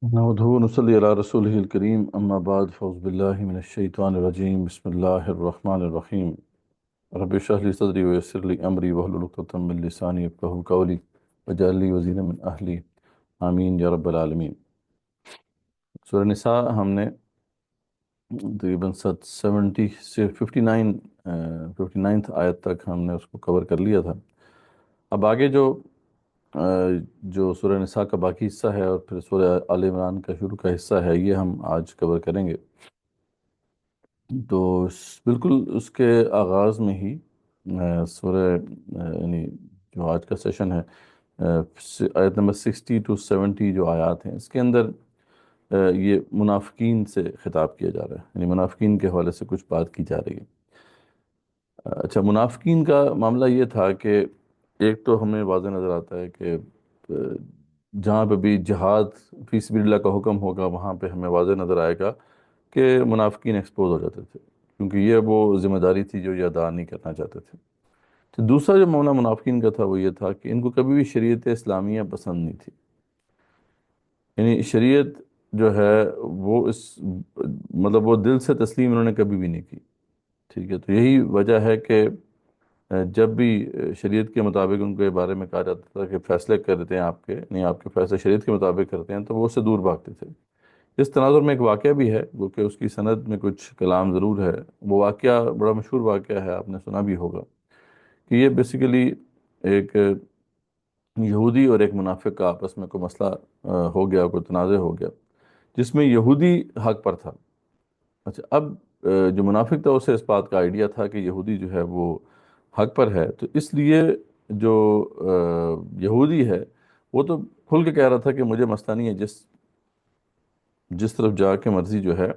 نحمدہ و نصلی علی رسولہ الکریم اما بعد فاعوذ باللہ من الشیطان الرجیم بسم اللہ الرحمن الرحیم رب اشرح لی صدری ویسر لی امری واحلل عقدۃ من لسانی یفقہوا قولی واجعل لی وزیرا من اہلی آمین یا رب العالمین۔ سورہ نساء ہم نے تقریباً 70 سے 59 آیت تک ہم نے اس کو کور کر لیا تھا۔ اب آگے جو سورہ نساء کا باقی حصہ ہے اور پھر سورہ آل عمران کا شروع کا حصہ ہے، یہ ہم آج کور کریں گے۔ تو بالکل اس کے آغاز میں ہی سورہ یعنی جو آج کا سیشن ہے، آیت نمبر 60 to 70 جو آیات ہیں، اس کے اندر یہ منافقین سے خطاب کیا جا رہا ہے، یعنی منافقین کے حوالے سے کچھ بات کی جا رہی ہے۔ اچھا، منافقین کا معاملہ یہ تھا کہ ایک تو ہمیں واضح نظر آتا ہے کہ جہاں پہ بھی جہاد فی سبیل اللہ کا حکم ہوگا، وہاں پہ ہمیں واضح نظر آئے گا کہ منافقین ایکسپوز ہو جاتے تھے، کیونکہ یہ وہ ذمہ داری تھی جو یہ ادا نہیں کرنا چاہتے تھے۔ تو دوسرا جو معاملہ منافقین کا تھا وہ یہ تھا کہ ان کو کبھی بھی شریعت اسلامیہ پسند نہیں تھی، یعنی شریعت جو ہے وہ مطلب وہ دل سے تسلیم انہوں نے کبھی بھی نہیں کی، ٹھیک ہے۔ تو یہی وجہ ہے کہ جب بھی شریعت کے مطابق ان کے بارے میں کہا جاتا تھا کہ فیصلے کرتے ہیں آپ کے، نہیں آپ کے فیصلے شریعت کے مطابق کرتے ہیں، تو وہ اس سے دور بھاگتے تھے۔ اس تناظر میں ایک واقعہ بھی ہے، وہ کہ اس کی سند میں کچھ کلام ضرور ہے۔ وہ واقعہ بڑا مشہور واقعہ ہے، آپ نے سنا بھی ہوگا، کہ یہ بیسیکلی ایک یہودی اور ایک منافق کا آپس میں کوئی مسئلہ ہو گیا، کوئی تنازع ہو گیا، جس میں یہودی حق پر تھا۔ اچھا، اب جو منافق تھا اسے اس بات کا آئیڈیا تھا کہ یہودی جو ہے وہ حق پر ہے، تو اس لیے جو یہودی ہے وہ تو کھل کے کہہ رہا تھا کہ مجھے مسئلہ نہیں ہے، جس طرف جا کے مرضی جو ہے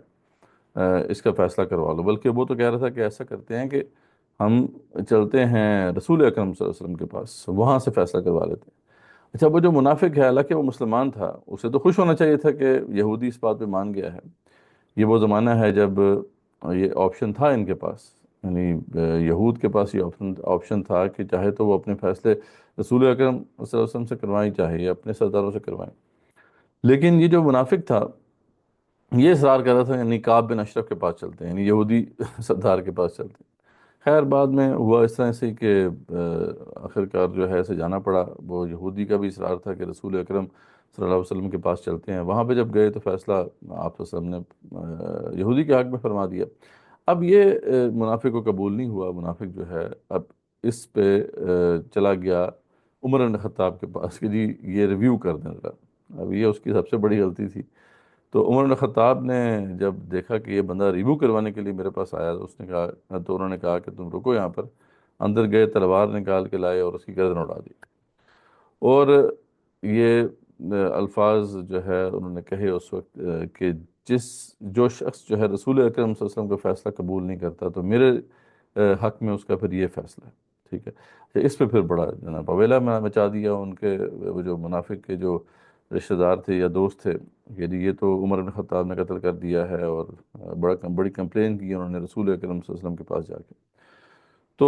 اس کا فیصلہ کروا لو، بلکہ وہ تو کہہ رہا تھا کہ ایسا کرتے ہیں کہ ہم چلتے ہیں رسول اکرم صلی اللہ علیہ وسلم کے پاس، وہاں سے فیصلہ کروا لیتے ہیں۔ اچھا، وہ جو منافق ہے، حالانکہ وہ مسلمان تھا، اسے تو خوش ہونا چاہیے تھا کہ یہودی اس بات پہ مان گیا ہے۔ یہ وہ زمانہ ہے جب یہ آپشن تھا ان کے پاس، یعنی یہود کے پاس یہ آپشن تھا کہ چاہے تو وہ اپنے فیصلے رسول اکرم صلی اللہ علیہ وسلم سے کروائیں، چاہے یا اپنے سرداروں سے کروائیں۔ لیکن یہ جو منافق تھا یہ اصرار کر رہا تھا کہ نہیں، کعب بن اشرف کے پاس چلتے ہیں، یعنی یہودی سردار کے پاس چلتے ہیں۔ خیر بعد میں ہوا اس طرح سے کہ آخرکار جو ہے اسے جانا پڑا۔ وہ یہودی کا بھی اصرار تھا کہ رسول اکرم صلی اللہ علیہ وسلم کے پاس چلتے ہیں۔ وہاں پہ جب گئے تو فیصلہ آپ صلی اللہ علیہ وسلم نے یہودی کے حق میں فرما دیا۔ اب یہ منافق کو قبول نہیں ہوا، منافق جو ہے اب اس پہ چلا گیا عمر بن خطاب کے پاس کہ جی یہ ریویو کر دیں ذرا۔ اب یہ اس کی سب سے بڑی غلطی تھی۔ تو عمر بن خطاب نے جب دیکھا کہ یہ بندہ ریویو کروانے کے لیے میرے پاس آیا، تو انہوں نے کہا کہ تم رکو یہاں پر۔ اندر گئے، تلوار نکال کے لائے اور اس کی گردن اڑا دی، اور یہ الفاظ جو ہے انہوں نے کہے اس وقت کہ جو شخص جو ہے رسول اکرم صلی اللہ علیہ وسلم کا فیصلہ قبول نہیں کرتا تو میرے حق میں اس کا پھر یہ فیصلہ ہے، ٹھیک ہے۔ اس پہ پھر بڑا جناب پویلا مچا دیا ان کے، وہ جو منافق کے جو رشتہ دار تھے یا دوست تھے، کہ جی یہ تو عمر بن خطاب نے قتل کر دیا ہے، اور بڑی کمپلین کی انہوں نے رسول اکرم صلی اللہ علیہ وسلم کے پاس جا کے۔ تو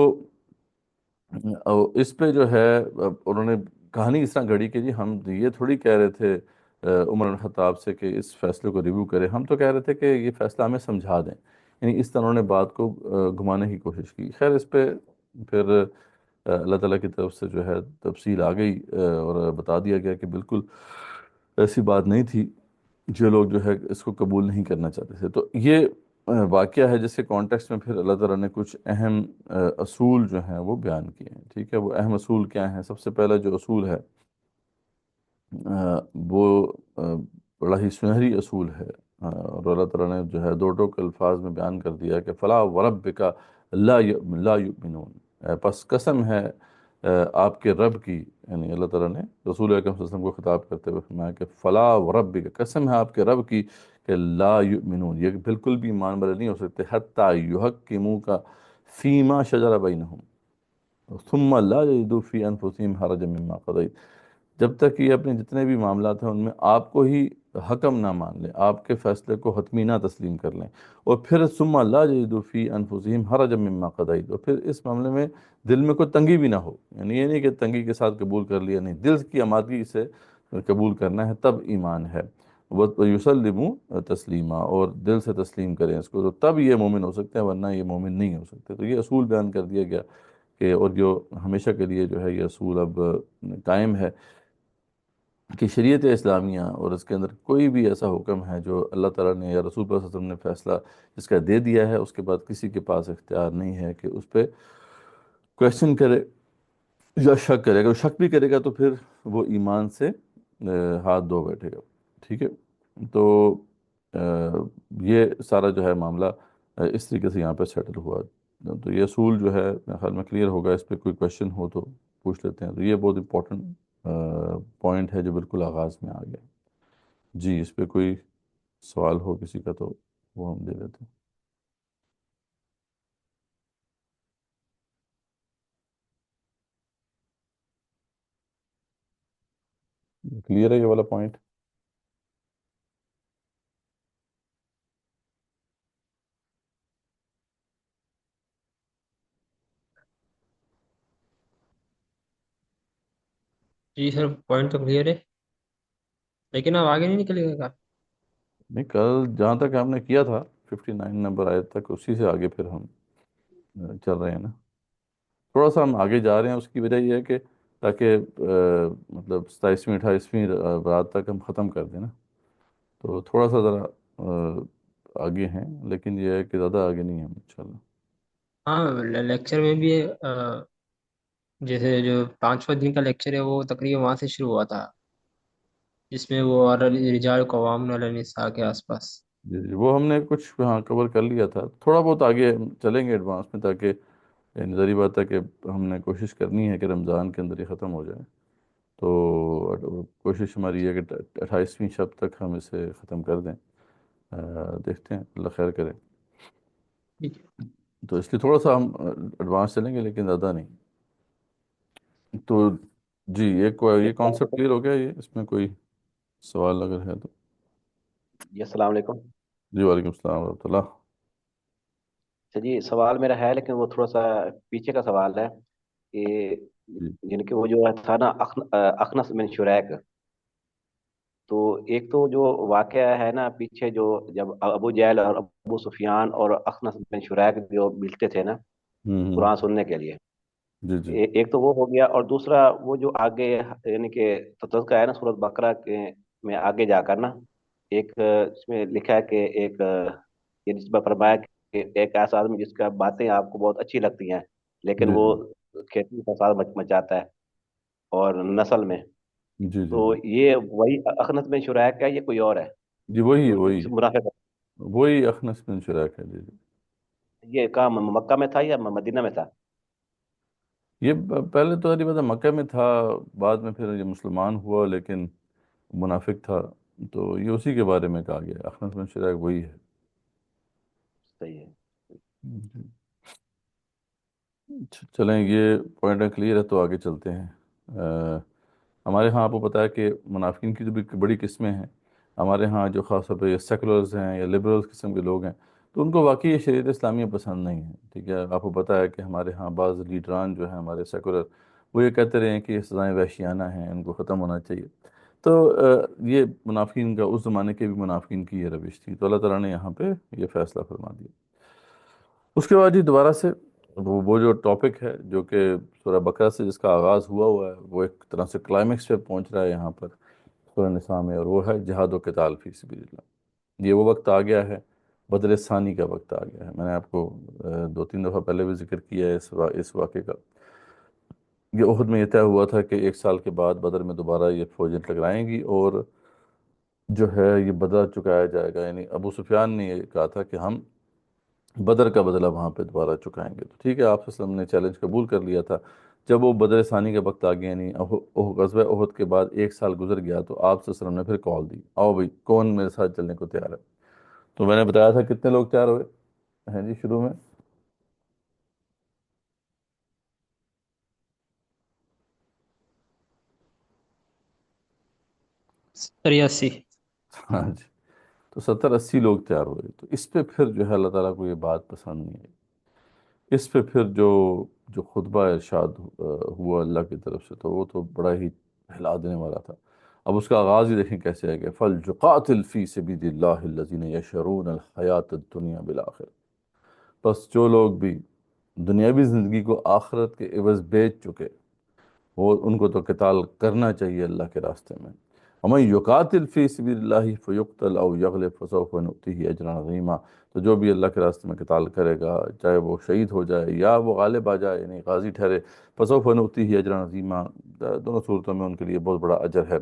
اس پہ جو ہے انہوں نے کہانی اس طرح گھڑی کہ جی ہم یہ تھوڑی کہہ رہے تھے عمر بن خطاب سے کہ اس فیصلے کو ریویو کریں، ہم تو کہہ رہے تھے کہ یہ فیصلہ ہمیں سمجھا دیں، یعنی اس طرح انہوں نے بات کو گھمانے کی کوشش کی۔ خیر اس پہ پھر اللہ تعالیٰ کی طرف سے جو ہے تفصیل آ گئی، اور بتا دیا گیا کہ بالکل ایسی بات نہیں تھی، جو لوگ جو ہے اس کو قبول نہیں کرنا چاہتے تھے۔ تو یہ واقعہ ہے جس کے کانٹیکسٹ میں پھر اللہ تعالیٰ نے کچھ اہم اصول جو ہیں وہ بیان کیے ہیں، ٹھیک ہے۔ وہ اہم اصول کیا ہیں؟ سب سے پہلا جو اصول ہے وہ بڑا ہی سنہری اصول ہے، اور اللہ تعالیٰ نے جو ہے دو ٹوک الفاظ میں بیان کر دیا کہ فلا وربک لا یؤمنون، پس قسم ہے آپ کے رب کی، یعنی اللہ تعالیٰ نے رسول اکرم صلی اللہ علیہ وسلم کو خطاب کرتے ہوئے فرمایا کہ فلا وربک، قسم ہے آپ کے رب کی کہ لا یؤمنون، یہ بالکل بھی ایمان والے نہیں ہو سکتے، حتی یحکموک فیما شجر بینہم ثم لا یجدوا فی انفسہم حرجا مما قضیت، جب تک یہ اپنے جتنے بھی معاملات ہیں ان میں آپ کو ہی حکم نہ مان لیں، آپ کے فیصلے کو حتمی نہ تسلیم کر لیں، اور پھر ثم لا یجدوا فی انفسہم حرجا مما قضیت، اور پھر اس معاملے میں دل میں کوئی تنگی بھی نہ ہو، یعنی یہ نہیں کہ تنگی کے ساتھ قبول کر لیا، نہیں، دل کی آمادگی سے قبول کرنا ہے، تب ایمان ہے۔ وَيُسَلِّمُوا تسلیما، اور دل سے تسلیم کریں اس کو، تو تب یہ مومن ہو سکتے ہیں، ورنہ یہ مومن نہیں ہو سکتے۔ تو یہ اصول بیان کر دیا گیا کہ، اور جو ہمیشہ کے لیے جو ہے یہ اصول اب قائم ہے کہ شریعت اسلامیہ اور اس کے اندر کوئی بھی ایسا حکم ہے جو اللہ تعالیٰ نے یا رسول اللہ صلی اللہ علیہ وسلم نے فیصلہ جس کا دے دیا ہے، اس کے بعد کسی کے پاس اختیار نہیں ہے کہ اس پہ کویشچن کرے یا شک کرے گا۔ شک بھی کرے گا تو پھر وہ ایمان سے ہاتھ دھو بیٹھے گا۔ ٹھیک ہے، تو یہ سارا جو ہے معاملہ اس طریقے سے یہاں پہ سیٹل ہوا۔ تو یہ اصول جو ہے میرے خیال میں کلیئر ہوگا، اس پہ کوئی کویشچن ہو تو پوچھ لیتے ہیں۔ تو یہ بہت امپورٹنٹ پوائنٹ ہے جو بالکل آغاز میں آ گیا۔ جی، اس پہ کوئی سوال ہو کسی کا تو وہ ہم دے دیتے ہیں۔ کلیئر ہے یہ والا پوائنٹ؟ جی سر، پوائنٹ تو کلیئر ہے، لیکن اب آگے نہیں نکلے گا۔ نہیں، کل جہاں تک ہم نے کیا تھا 59 نمبر آیت تک، اسی سے آگے پھر ہم چل رہے ہیں نا۔ تھوڑا سا ہم آگے جا رہے ہیں، اس کی وجہ یہ ہے کہ تاکہ مطلب 27ویں 28ویں رات تک ہم ختم کر دیں نا، تو تھوڑا سا ذرا آگے ہیں، لیکن یہ ہے کہ زیادہ آگے نہیں ہیں انشاءاللہ۔ ہاں، لیکچر میں بھی جیسے جو پانچواں دن کا لیکچر ہے وہ تقریباً وہاں سے شروع ہوا تھا، جس میں وہ رجال قوام علی النساء کے آس پاس۔ جی جی، وہ ہم نے کچھ ہاں کور کر لیا تھا، تھوڑا بہت آگے ہم چلیں گے ایڈوانس میں، تاکہ ظاہری بات ہے کہ ہم نے کوشش کرنی ہے کہ رمضان کے اندر یہ ختم ہو جائے۔ تو کوشش ہماری ہے کہ 28ویں شب تک ہم اسے ختم کر دیں۔ دیکھتے ہیں، اللہ خیر کرے۔ ٹھیک ہے۔ تو اس لیے تھوڑا سا ہم ایڈوانس چلیں گے، لیکن زیادہ نہیں۔ تو جی، یہ کانسیپٹ کلیئر ہو گیا، یہ اس میں کوئی سوال اگر ہے تو؟ جی السلام علیکم۔ جی وعلیکم السلام ورحمۃ اللہ۔ اچھا جی، سوال میرا ہے لیکن وہ تھوڑا سا پیچھے کا سوال ہے کہ جی جن کے وہ جو تھا نا اخنس بن شریک، تو ایک تو جو واقعہ ہے نا پیچھے، جو جب ابو جہل اور ابو سفیان اور اخنس بن شریک جو ملتے تھے نا ہوں۔ قرآن سننے کے لیے، جی جی ایک تو وہ ہو گیا، اور دوسرا وہ جو آگے یعنی کہ تذکرہ ہے نا سورۃ بقرہ کے میں آگے جا کر نا، ایک اس میں لکھا ہے کہ ایک یہ جس پر فرمایا کہ ایک ایسا آدمی جس کا باتیں آپ کو بہت اچھی لگتی ہیں لیکن جی وہ جی کھیتی فساد مچاتا ہے اور نسل میں، جی جی تو جی یہ وہی اخنس میں شرائع کا، یہ کوئی اور ہے جی، وہی جو وہی اس منافق ہے؟ وہی اخنس بن شریک ہے۔ جی جی، یہ کہاں مکہ میں تھا یا مدینہ میں تھا؟ یہ پہلے تو اری بات مکہ میں تھا، بعد میں پھر یہ مسلمان ہوا، لیکن منافق تھا، تو یہ اسی کے بارے میں کہا گیا، اخنس بن شریک وہی ہے۔ صحیح ہے۔ جی، چلیں، یہ پوائنٹ کلیئر ہے تو آگے چلتے ہیں۔ ہمارے ہاں آپ کو پتہ ہے کہ منافقین کی جو بھی بڑی قسمیں ہیں ہمارے ہاں، جو خاص طور پہ یہ سیکولرز ہیں یا لبرلز قسم کے لوگ ہیں، تو ان کو واقعی یہ شریعت اسلامیہ پسند نہیں ہے۔ ٹھیک ہے، آپ کو پتہ ہے کہ ہمارے ہاں بعض لیڈران جو ہیں ہمارے سیکولر، وہ یہ کہتے رہے ہیں کہ یہ سزائیں وحشیانہ ہیں، ان کو ختم ہونا چاہیے۔ تو یہ منافقین کا، اس زمانے کے بھی منافقین کی یہ روش تھی، تو اللہ تعالیٰ نے یہاں پہ یہ فیصلہ فرما دیا۔ اس کے بعد جی دوبارہ سے وہ جو ٹاپک ہے جو کہ سورہ بقرہ سے جس کا آغاز ہوا ہے، وہ ایک طرح سے کلائمیکس پہ پہنچ رہا ہے یہاں پر سورہ نساء میں، اور وہ ہے جہاد و قتال فی سبیل اللہ۔ یہ وہ وقت آ گیا ہے، بدر ثانی کا وقت آ گیا ہے۔ میں نے آپ کو 2 3 دفعہ پہلے بھی ذکر کیا ہے اس واقعے کا۔ یہ احد میں یہ طے ہوا تھا کہ 1 سال کے بعد بدر میں دوبارہ یہ فوجیں ٹکرائیں گی، اور جو ہے یہ بدلہ چکایا جائے گا، یعنی ابو سفیان نے یہ کہا تھا کہ ہم بدر کا بدلہ وہاں پہ دوبارہ چکائیں گے۔ تو ٹھیک ہے، آپ صلی اللہ علیہ وسلم نے چیلنج قبول کر لیا تھا۔ جب وہ بدر ثانی کا وقت آ گیا، یعنی غزوہ احد کے بعد 1 سال گزر گیا، تو آپ صلی اللہ علیہ وسلم نے پھر کال دی، آؤ بھائی، کون میرے ساتھ چلنے کو تیار ہے؟ تو میں نے بتایا تھا کتنے لوگ تیار ہوئے ہیں جی شروع میں؟ 83۔ ہاں جی، تو 70 80 لوگ تیار ہوئے۔ تو اس پہ پھر جو ہے اللہ تعالیٰ کو یہ بات پسند نہیں آئی۔ اس پہ پھر جو خطبہ ارشاد ہوا اللہ کی طرف سے، تو وہ تو بڑا ہی ہلا دینے والا تھا۔ اب اس کا آغاز ہی دیکھیں کیسے ہے کہ فَلْيُقَاتِلْ فِي سَبِيلِ اللَّهِ الَّذِينَ يَشْرُونَ الْحَيَاةَ الدُّنْيَا بِالْآخِرَةِ۔ بس جو لوگ بھی دنیاوی زندگی کو آخرت کے عوض بیچ چکے، وہ ان کو تو قتال کرنا چاہیے اللہ کے راستے میں۔ وَمَن يُقَاتِلْ فِي سَبِيلِ اللَّهِ فَيُقْتَلْ أَوْ يَغْلِبْ فَسَوْفَ نُؤْتِيهِ أَجْرًا عَظِيمًا۔ تو جو بھی اللہ کے راستے میں قتال کرے گا، چاہے وہ شہید ہو جائے یا وہ غالب آ جائے، یعنی غازی ٹھہرے، فَسَوْفَ نُؤْتِيهِ أَجْرًا عَظِيمًا، دونوں صورتوں میں ان کے لیے بہت بڑا اجر ہے۔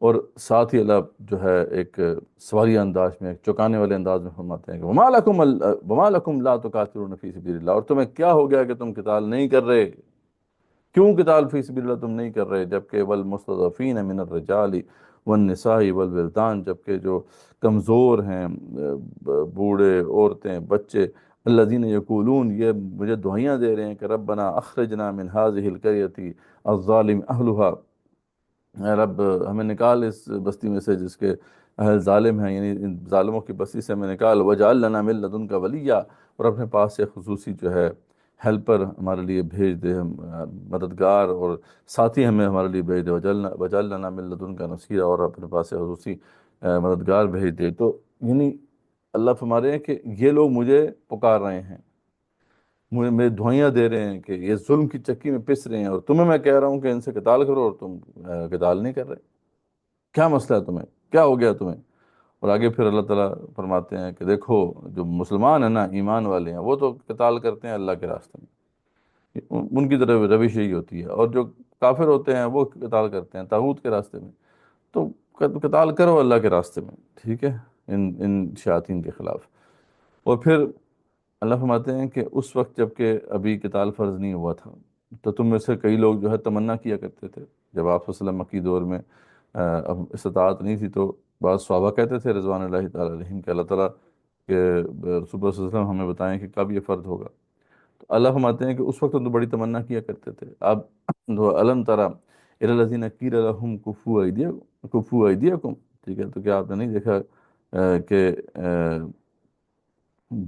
اور ساتھ ہی اللہ جو ہے ایک سوالیہ انداز میں، ایک چوکانے والے انداز میں فرماتے ہیں کہ وَمَا لَكُمْ لَا تُقَاتِلُونَ فِي سَبِيلِ اللَّهِ، اور تمہیں کیا ہو گیا کہ تم قتال نہیں کر رہے؟ کیوں قتال فی سبیل اللہ تم نہیں کر رہے؟ جبکہ والمستضعفین من الرجال والنساء والولدان، جبکہ جو کمزور ہیں، بوڑھے، عورتیں، بچے، الذین یقولون، یہ مجھے دعائیاں دے رہے ہیں کہ ربنا اخرجنا من هذه القرية الظالم اہلها، اے رب ہمیں نکال اس بستی میں سے جس کے اہل ظالم ہیں، یعنی ان ظالموں کی بستی سے ہمیں نکال، وجعل لنا من لدنک ولیا، اور اپنے پاس سے خصوصی جو ہے ہیلپر ہمارے لیے بھیج دے، مددگار اور ساتھی ہمیں ہمارے لیے بھیج دے، وجعل لنا من لدنک نصیرا، اور اپنے پاس سے خصوصی مددگار بھیج دے۔ تو یعنی اللہ فرما رہے ہیں کہ یہ لوگ مجھے پکار رہے ہیں، مجھے میرے دعائیاں دے رہے ہیں کہ یہ ظلم کی چکی میں پس رہے ہیں، اور تمہیں میں کہہ رہا ہوں کہ ان سے قتال کرو اور تم قتال نہیں کر رہے، کیا مسئلہ ہے تمہیں، کیا ہو گیا تمہیں؟ اور آگے پھر اللہ تعالیٰ فرماتے ہیں کہ دیکھو جو مسلمان ہیں نا، ایمان والے ہیں، وہ تو قتال کرتے ہیں اللہ کے راستے میں، ان کی طرف روش یہی ہوتی ہے، اور جو کافر ہوتے ہیں وہ قتال کرتے ہیں طاغوت کے راستے میں۔ تو قتال کرو اللہ کے راستے میں، ٹھیک ہے، ان شیاطین کے خلاف۔ اور پھر اللہ فرماتے ہیں کہ اس وقت جب کہ ابھی قتال فرض نہیں ہوا تھا، تو تم میں سے کئی لوگ جو ہے تمنا کیا کرتے تھے، جب آپ صلی اللہ علیہ وسلم مکی دور میں اب استطاعت نہیں تھی، تو بعض صحابہ کہتے تھے رضوان اللہ تعالیٰ علیہم کہ اللہ تعالیٰ کہ رسول اللہ صلی اللہ علیہ وسلم ہمیں بتائیں کہ کب یہ فرض ہوگا۔ تو اللہ فرماتے ہیں کہ اس وقت تو بڑی تمنا کیا کرتے تھے۔ اب علم ترى الی الذین قیل لهم کفوا ایدیکم، ٹھیک ہے، تو کیا آپ نے نہیں دیکھا کہ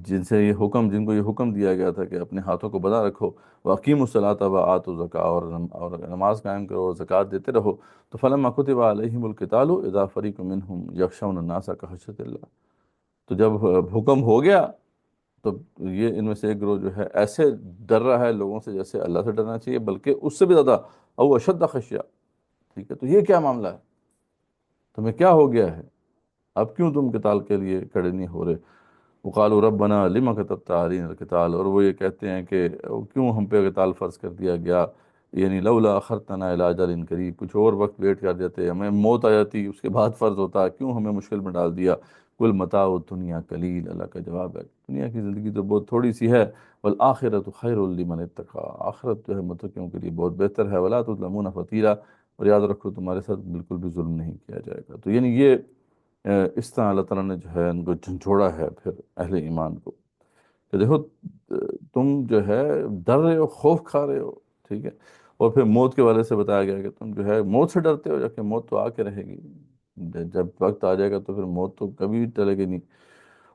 جن کو یہ حکم دیا گیا تھا کہ اپنے ہاتھوں کو بنا رکھو، وَأَقِیمُوا الصَّلَاةَ وَآتُوا الزَّکَاةَ، اور نماز قائم کرو اور زکوٰۃ دیتے رہو، تو فَلَمَّا كُتِبَ عَلَيْهِمُ الْقِتَالُ إِذَا فَرِيقٌ مِّنْهُمْ يَخْشَوْنَ النَّاسَ كَخَشْيَةِ اللَّهِ، تو جب حکم ہو گیا تو یہ ان میں سے ایک گروہ جو ہے ایسے ڈر رہا ہے لوگوں سے جیسے اللہ سے ڈرنا چاہیے، بلکہ اس سے بھی زیادہ، او اشد خشیہ، ٹھیک ہے۔ تو یہ کیا معاملہ ہے، تمہیں کیا ہو گیا ہے، اب کیوں تم قتال کے لیے کھڑے نہیں ہو رہے؟ وقالوا ربنا لما كتبت علينا القتال، اور وہ یہ کہتے ہیں کہ کیوں ہم پہ قتال فرض کر دیا گیا، یعنی لولا اخرتنا الى اجل قریب، کچھ اور وقت ویٹ کر دیتے، ہمیں موت آ جاتی اس کے بعد فرض ہوتا، کیوں ہمیں مشکل میں ڈال دیا؟ کل متاع الدنیا قلیل، اللہ کا جواب ہے دنیا کی زندگی تو بہت تھوڑی سی ہے، والآخرۃ خیر لمن اتقى، آخرت جو ہے متقیوں کے لیے بہت بہتر ہے، ولا تظلمون فتیلا، اور یاد رکھو تمہارے ساتھ بالکل بھی ظلم نہیں کیا جائے گا۔ تو یعنی یہ اس طرح اللہ تعالیٰ نے جو ہے ان کو جھنجھوڑا ہے پھر اہل ایمان کو، کہ دیکھو تم جو ہے ڈر رہے ہو، خوف کھا رہے ہو، ٹھیک ہے، اور پھر موت کے والے سے بتایا گیا کہ تم جو ہے موت سے ڈرتے ہو، جبکہ موت تو آ کے رہے گی، جب وقت آ جائے گا تو پھر موت تو کبھی بھی ٹلے گی نہیں۔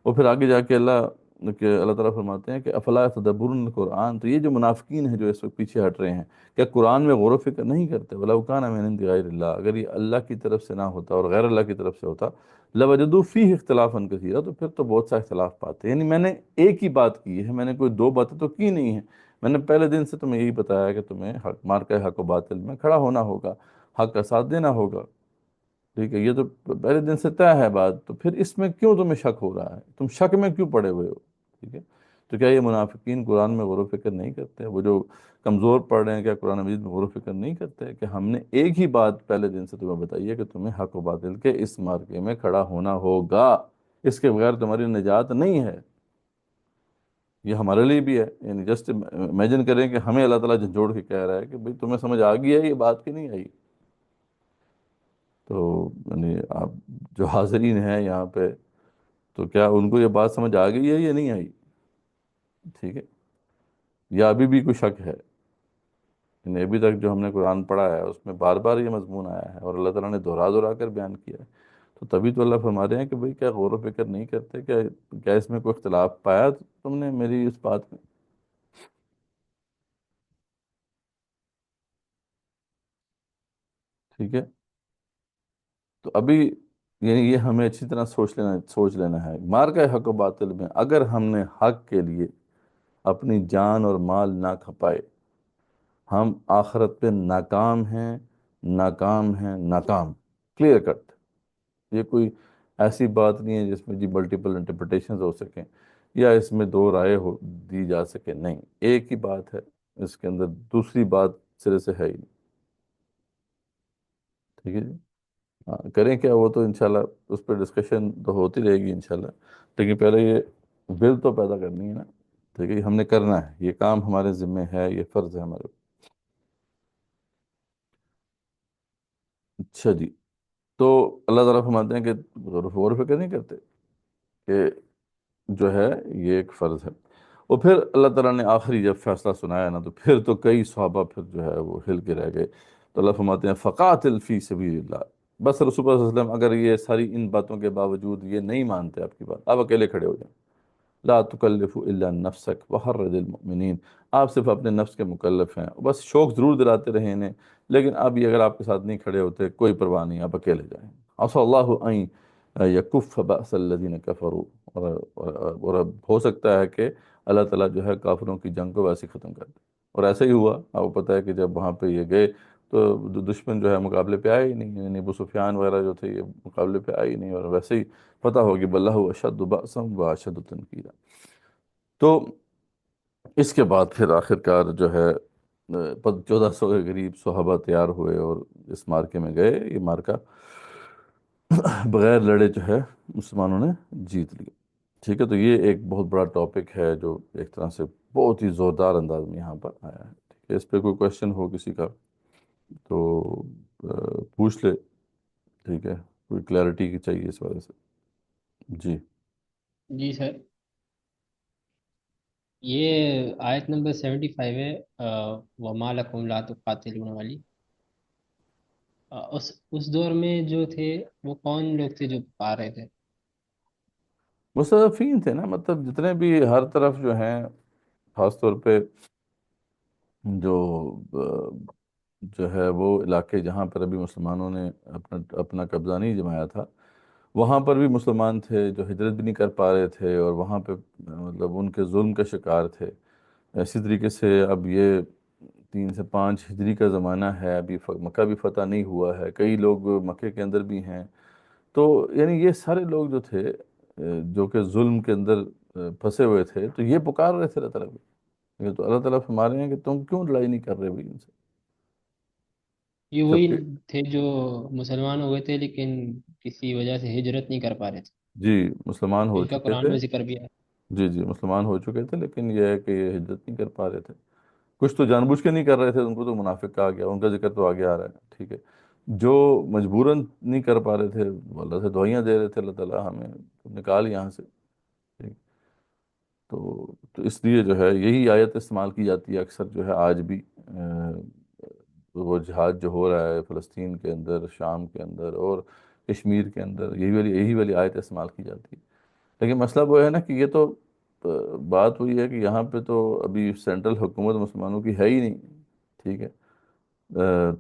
اور پھر آگے جا کے اللہ تعالیٰ فرماتے ہیں کہ افلا یتدبرون القرآن، تو یہ جو منافقین ہیں جو اس وقت پیچھے ہٹ رہے ہیں، کیا قرآن میں غور و فکر نہیں کرتے؟ وَلَوْ كَانَ مِنْ عِنْدِ غَيْرِ اللَّهِ، اگر یہ اللہ کی طرف سے نہ ہوتا اور غیر اللہ کی طرف سے ہوتا، لَوَجَدُوا فِيهِ اخْتِلَافًا كَثِيرًا، تو پھر تو بہت سا اختلاف پاتے ہیں۔ یعنی میں نے ایک ہی بات کی ہے، میں نے کوئی دو باتیں تو کی نہیں ہیں، میں نے پہلے دن سے تمہیں یہی بتایا کہ تمہیں حق مارکہ حق و باطل میں کھڑا ہونا ہوگا، حق کا ساتھ دینا ہوگا، ٹھیک ہے، یہ تو پہلے دن سے طے ہے بات، تو پھر اس میں کیوں تمہیں شک ہو رہا ہے، تم شک میں کیوں پڑے ہوئے ہو، ٹھیک ہے۔ تو کیا یہ منافقین قرآن میں غور و فکر نہیں کرتے؟ وہ جو کمزور پڑھ رہے ہیں کیا قرآن مجید میں غور و فکر نہیں کرتے کہ ہم نے ایک ہی بات پہلے دن سے تمہیں بتائی ہے کہ تمہیں حق و باطل کے اس مارکے میں کھڑا ہونا ہوگا، اس کے بغیر تمہاری نجات نہیں ہے۔ یہ ہمارے لیے بھی ہے، یعنی جسٹ امیجن کریں کہ ہمیں اللہ تعالیٰ جھنجھوڑ کے کہہ رہا ہے کہ بھئی تمہیں سمجھ آ گئی ہے یہ بات کہ نہیں آئی؟ تو یعنی آپ جو حاضرین ہیں یہاں پہ، تو کیا ان کو یہ بات سمجھ آ گئی ہے یا نہیں آئی؟ ٹھیک ہے، یا ابھی بھی کوئی شک ہے؟ یعنی ابھی تک جو ہم نے قرآن پڑھا ہے اس میں بار بار یہ مضمون آیا ہے اور اللہ تعالیٰ نے دہرا دہرا کر بیان کیا ہے، تو تبھی تو اللہ فرما رہے ہیں کہ بھئی کیا غور و فکر نہیں کرتے؟ کیا اس میں کوئی اختلاف پایا تم نے میری اس بات میں؟ ٹھیک ہے، تو ابھی یعنی یہ ہمیں اچھی طرح سوچ لینا ہے، مارکہ حق و باطل میں اگر ہم نے حق کے لیے اپنی جان اور مال نہ کھپائے، ہم آخرت پہ ناکام ہیں، ناکام ہیں، ناکام، کلیئر کٹ۔ یہ کوئی ایسی بات نہیں ہے جس میں جی ملٹیپل انٹرپریٹیشنز ہو سکیں یا اس میں دو رائے دی جا سکے، نہیں، ایک ہی بات ہے، اس کے اندر دوسری بات سرے سے ہے ہی نہیں۔ ٹھیک ہے جی، ہاں کریں کیا، وہ تو انشاءاللہ اس پہ ڈسکشن تو ہوتی رہے گی انشاءاللہ، لیکن پہلے یہ ول تو پیدا کرنی ہے نا۔ ٹھیک ہے جی، ہم نے کرنا ہے، یہ کام ہمارے ذمے ہے، یہ فرض ہے ہمارے۔ اچھا جی، تو اللہ تعالیٰ فرماتے ہیں کہ غور و فکر نہیں کرتے کہ جو ہے یہ ایک فرض ہے۔ اور پھر اللہ تعالیٰ نے آخری جب فیصلہ سنایا نا، تو پھر تو کئی صحابہ پھر جو ہے وہ ہل کے رہ گئے۔ تو اللہ فرماتے ہیں فقاتل فی سبیل اللہ، بس رسول اللہ صلی اللہ علیہ وسلم اگر یہ ساری ان باتوں کے باوجود یہ نہیں مانتے آپ کی بات، آپ اکیلے کھڑے ہو جائیں۔ لا تکلف الا نفسک وحرج المؤمنین، آپ صرف اپنے نفس کے مکلف ہیں، بس شوق ضرور دلاتے رہے انہیں، لیکن اب یہ اگر آپ کے ساتھ نہیں کھڑے ہوتے کوئی پرواہ نہیں، آپ اکیلے جائیں۔ عسى اللہ ان یکف بأس الذین کفروا، اور اب ہو سکتا ہے کہ اللہ تعالیٰ جو ہے کافروں کی جنگ کو ویسے ہی ختم کر دے۔ اور ایسا ہی ہوا، آپ کو پتہ ہے کہ جب وہاں پہ یہ گئے تو دشمن جو ہے مقابلے پہ آئے ہی نہیں، یعنی ابو سفیان وغیرہ جو تھے یہ مقابلے پہ آئے ہی نہیں، اور ویسے ہی پتہ ہوگی بلّہ اشد بأسا و اشد تنکیرا۔ تو اس کے بعد پھر آخر کار جو ہے 1400 کے قریب صحابہ تیار ہوئے اور اس مارکے میں گئے، یہ مارکہ بغیر لڑے جو ہے مسلمانوں نے جیت لیا۔ ٹھیک ہے، تو یہ ایک بہت بڑا ٹاپک ہے جو ایک طرح سے بہت ہی زوردار انداز میں یہاں پر آیا ہے۔ ٹھیک ہے، اس پہ کوئی کوشچن ہو کسی کا تو پوچھ لے۔ ٹھیک ہے، کوئی کلیئرٹی کی چاہیے اس وجہ سے؟ جی جی سر، یہ آیت نمبر 75 ہے، وَمَا لَكُمْ لَا تُقَاتِلُونَ والی۔ اس دور میں جو تھے وہ کون لوگ تھے جو پا رہے تھے؟ مستضعفین تھے نا، مطلب جتنے بھی ہر طرف جو ہیں، خاص طور پہ جو جو ہے وہ علاقے جہاں پر ابھی مسلمانوں نے اپنا قبضہ نہیں جمایا تھا، وہاں پر بھی مسلمان تھے جو ہجرت بھی نہیں کر پا رہے تھے، اور وہاں پہ مطلب ان کے ظلم کا شکار تھے۔ اسی طریقے سے اب یہ 3 سے 5 ہجری کا زمانہ ہے، ابھی مکہ بھی فتح نہیں ہوا ہے، کئی لوگ مکے کے اندر بھی ہیں۔ تو یعنی یہ سارے لوگ جو تھے جو کہ ظلم کے اندر پھنسے ہوئے تھے، تو یہ پکار رہے تھے اللہ تعالیٰ کو۔ یہ تو اللہ تعالیٰ فرما رہے ہیں کہ تم کیوں لڑائی نہیں کر رہے بھائی ان سے، یہ وہی جبکہ تھے جو مسلمان ہوئے تھے لیکن کسی وجہ سے ہجرت نہیں کر پا رہے تھے، جی مسلمان ہو جن کا چکے قرآن تھے، میں ذکر بھی ہے۔ جی جی مسلمان ہو چکے تھے، لیکن یہ ہے کہ یہ ہجرت نہیں کر پا رہے تھے۔ کچھ تو جان بوجھ کے نہیں کر رہے تھے، ان کو تو منافق کہا گیا، ان کا ذکر تو آگے آ رہا ہے۔ ٹھیک ہے، جو مجبوراً نہیں کر پا رہے تھے وہ اللہ سے دعائیاں دے رہے تھے، اللہ تعالیٰ ہمیں نکال یہاں سے۔ ٹھیک، تو اس لیے جو ہے یہی آیت استعمال کی جاتی ہے اکثر جو ہے آج بھی، وہ جہاد جو ہو رہا ہے فلسطین کے اندر، شام کے اندر اور کشمیر کے اندر، یہی والی آیت استعمال کی جاتی ہے۔ لیکن مسئلہ وہ ہے نا کہ یہ تو بات ہوئی ہے کہ یہاں پہ تو ابھی سینٹرل حکومت مسلمانوں کی ہے ہی نہیں۔ ٹھیک ہے،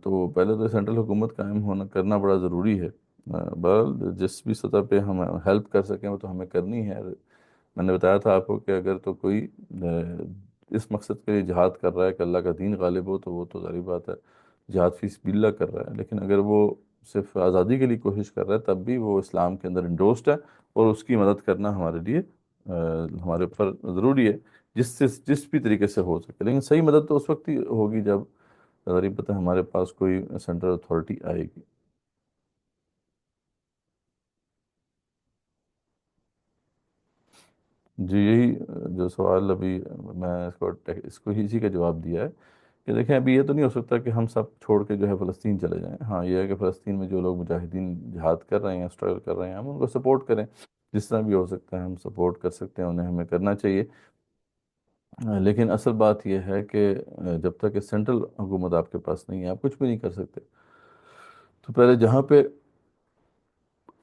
تو پہلے تو سینٹرل حکومت قائم ہونا کرنا بڑا ضروری ہے۔ بہرحال جس بھی سطح پہ ہم ہیلپ کر سکیں وہ تو ہمیں کرنی ہے۔ میں نے بتایا تھا آپ کو کہ اگر تو کوئی اس مقصد کے لیے جہاد کر رہا ہے کہ اللہ کا دین غالب ہو، تو وہ تو ظاہر بات ہے جہاد فی سبیل اللہ کر رہا ہے، لیکن اگر وہ صرف آزادی کے لیے کوشش کر رہا ہے تب بھی وہ اسلام کے اندر انڈورسڈ ہے، اور اس کی مدد کرنا ہمارے لیے ہمارے اوپر ضروری ہے، جس بھی طریقے سے ہو سکے۔ لیکن صحیح مدد تو اس وقت ہی ہوگی جب ظاہر پتہ ہمارے پاس کوئی سینٹرل اتھارٹی آئے گی۔ جی یہی جو سوال ابھی میں اس کو اسی کا جواب دیا ہے کہ دیکھیں ابھی یہ تو نہیں ہو سکتا کہ ہم سب چھوڑ کے جو ہے فلسطین چلے جائیں۔ ہاں یہ ہے کہ فلسطین میں جو لوگ مجاہدین جہاد کر رہے ہیں، اسٹرگل کر رہے ہیں، ہم ان کو سپورٹ کریں، جس طرح بھی ہو سکتا ہے ہم سپورٹ کر سکتے ہیں، انہیں ہمیں کرنا چاہیے۔ لیکن اصل بات یہ ہے کہ جب تک کہ سینٹرل حکومت آپ کے پاس نہیں ہے آپ کچھ بھی نہیں کر سکتے۔ تو پہلے جہاں پہ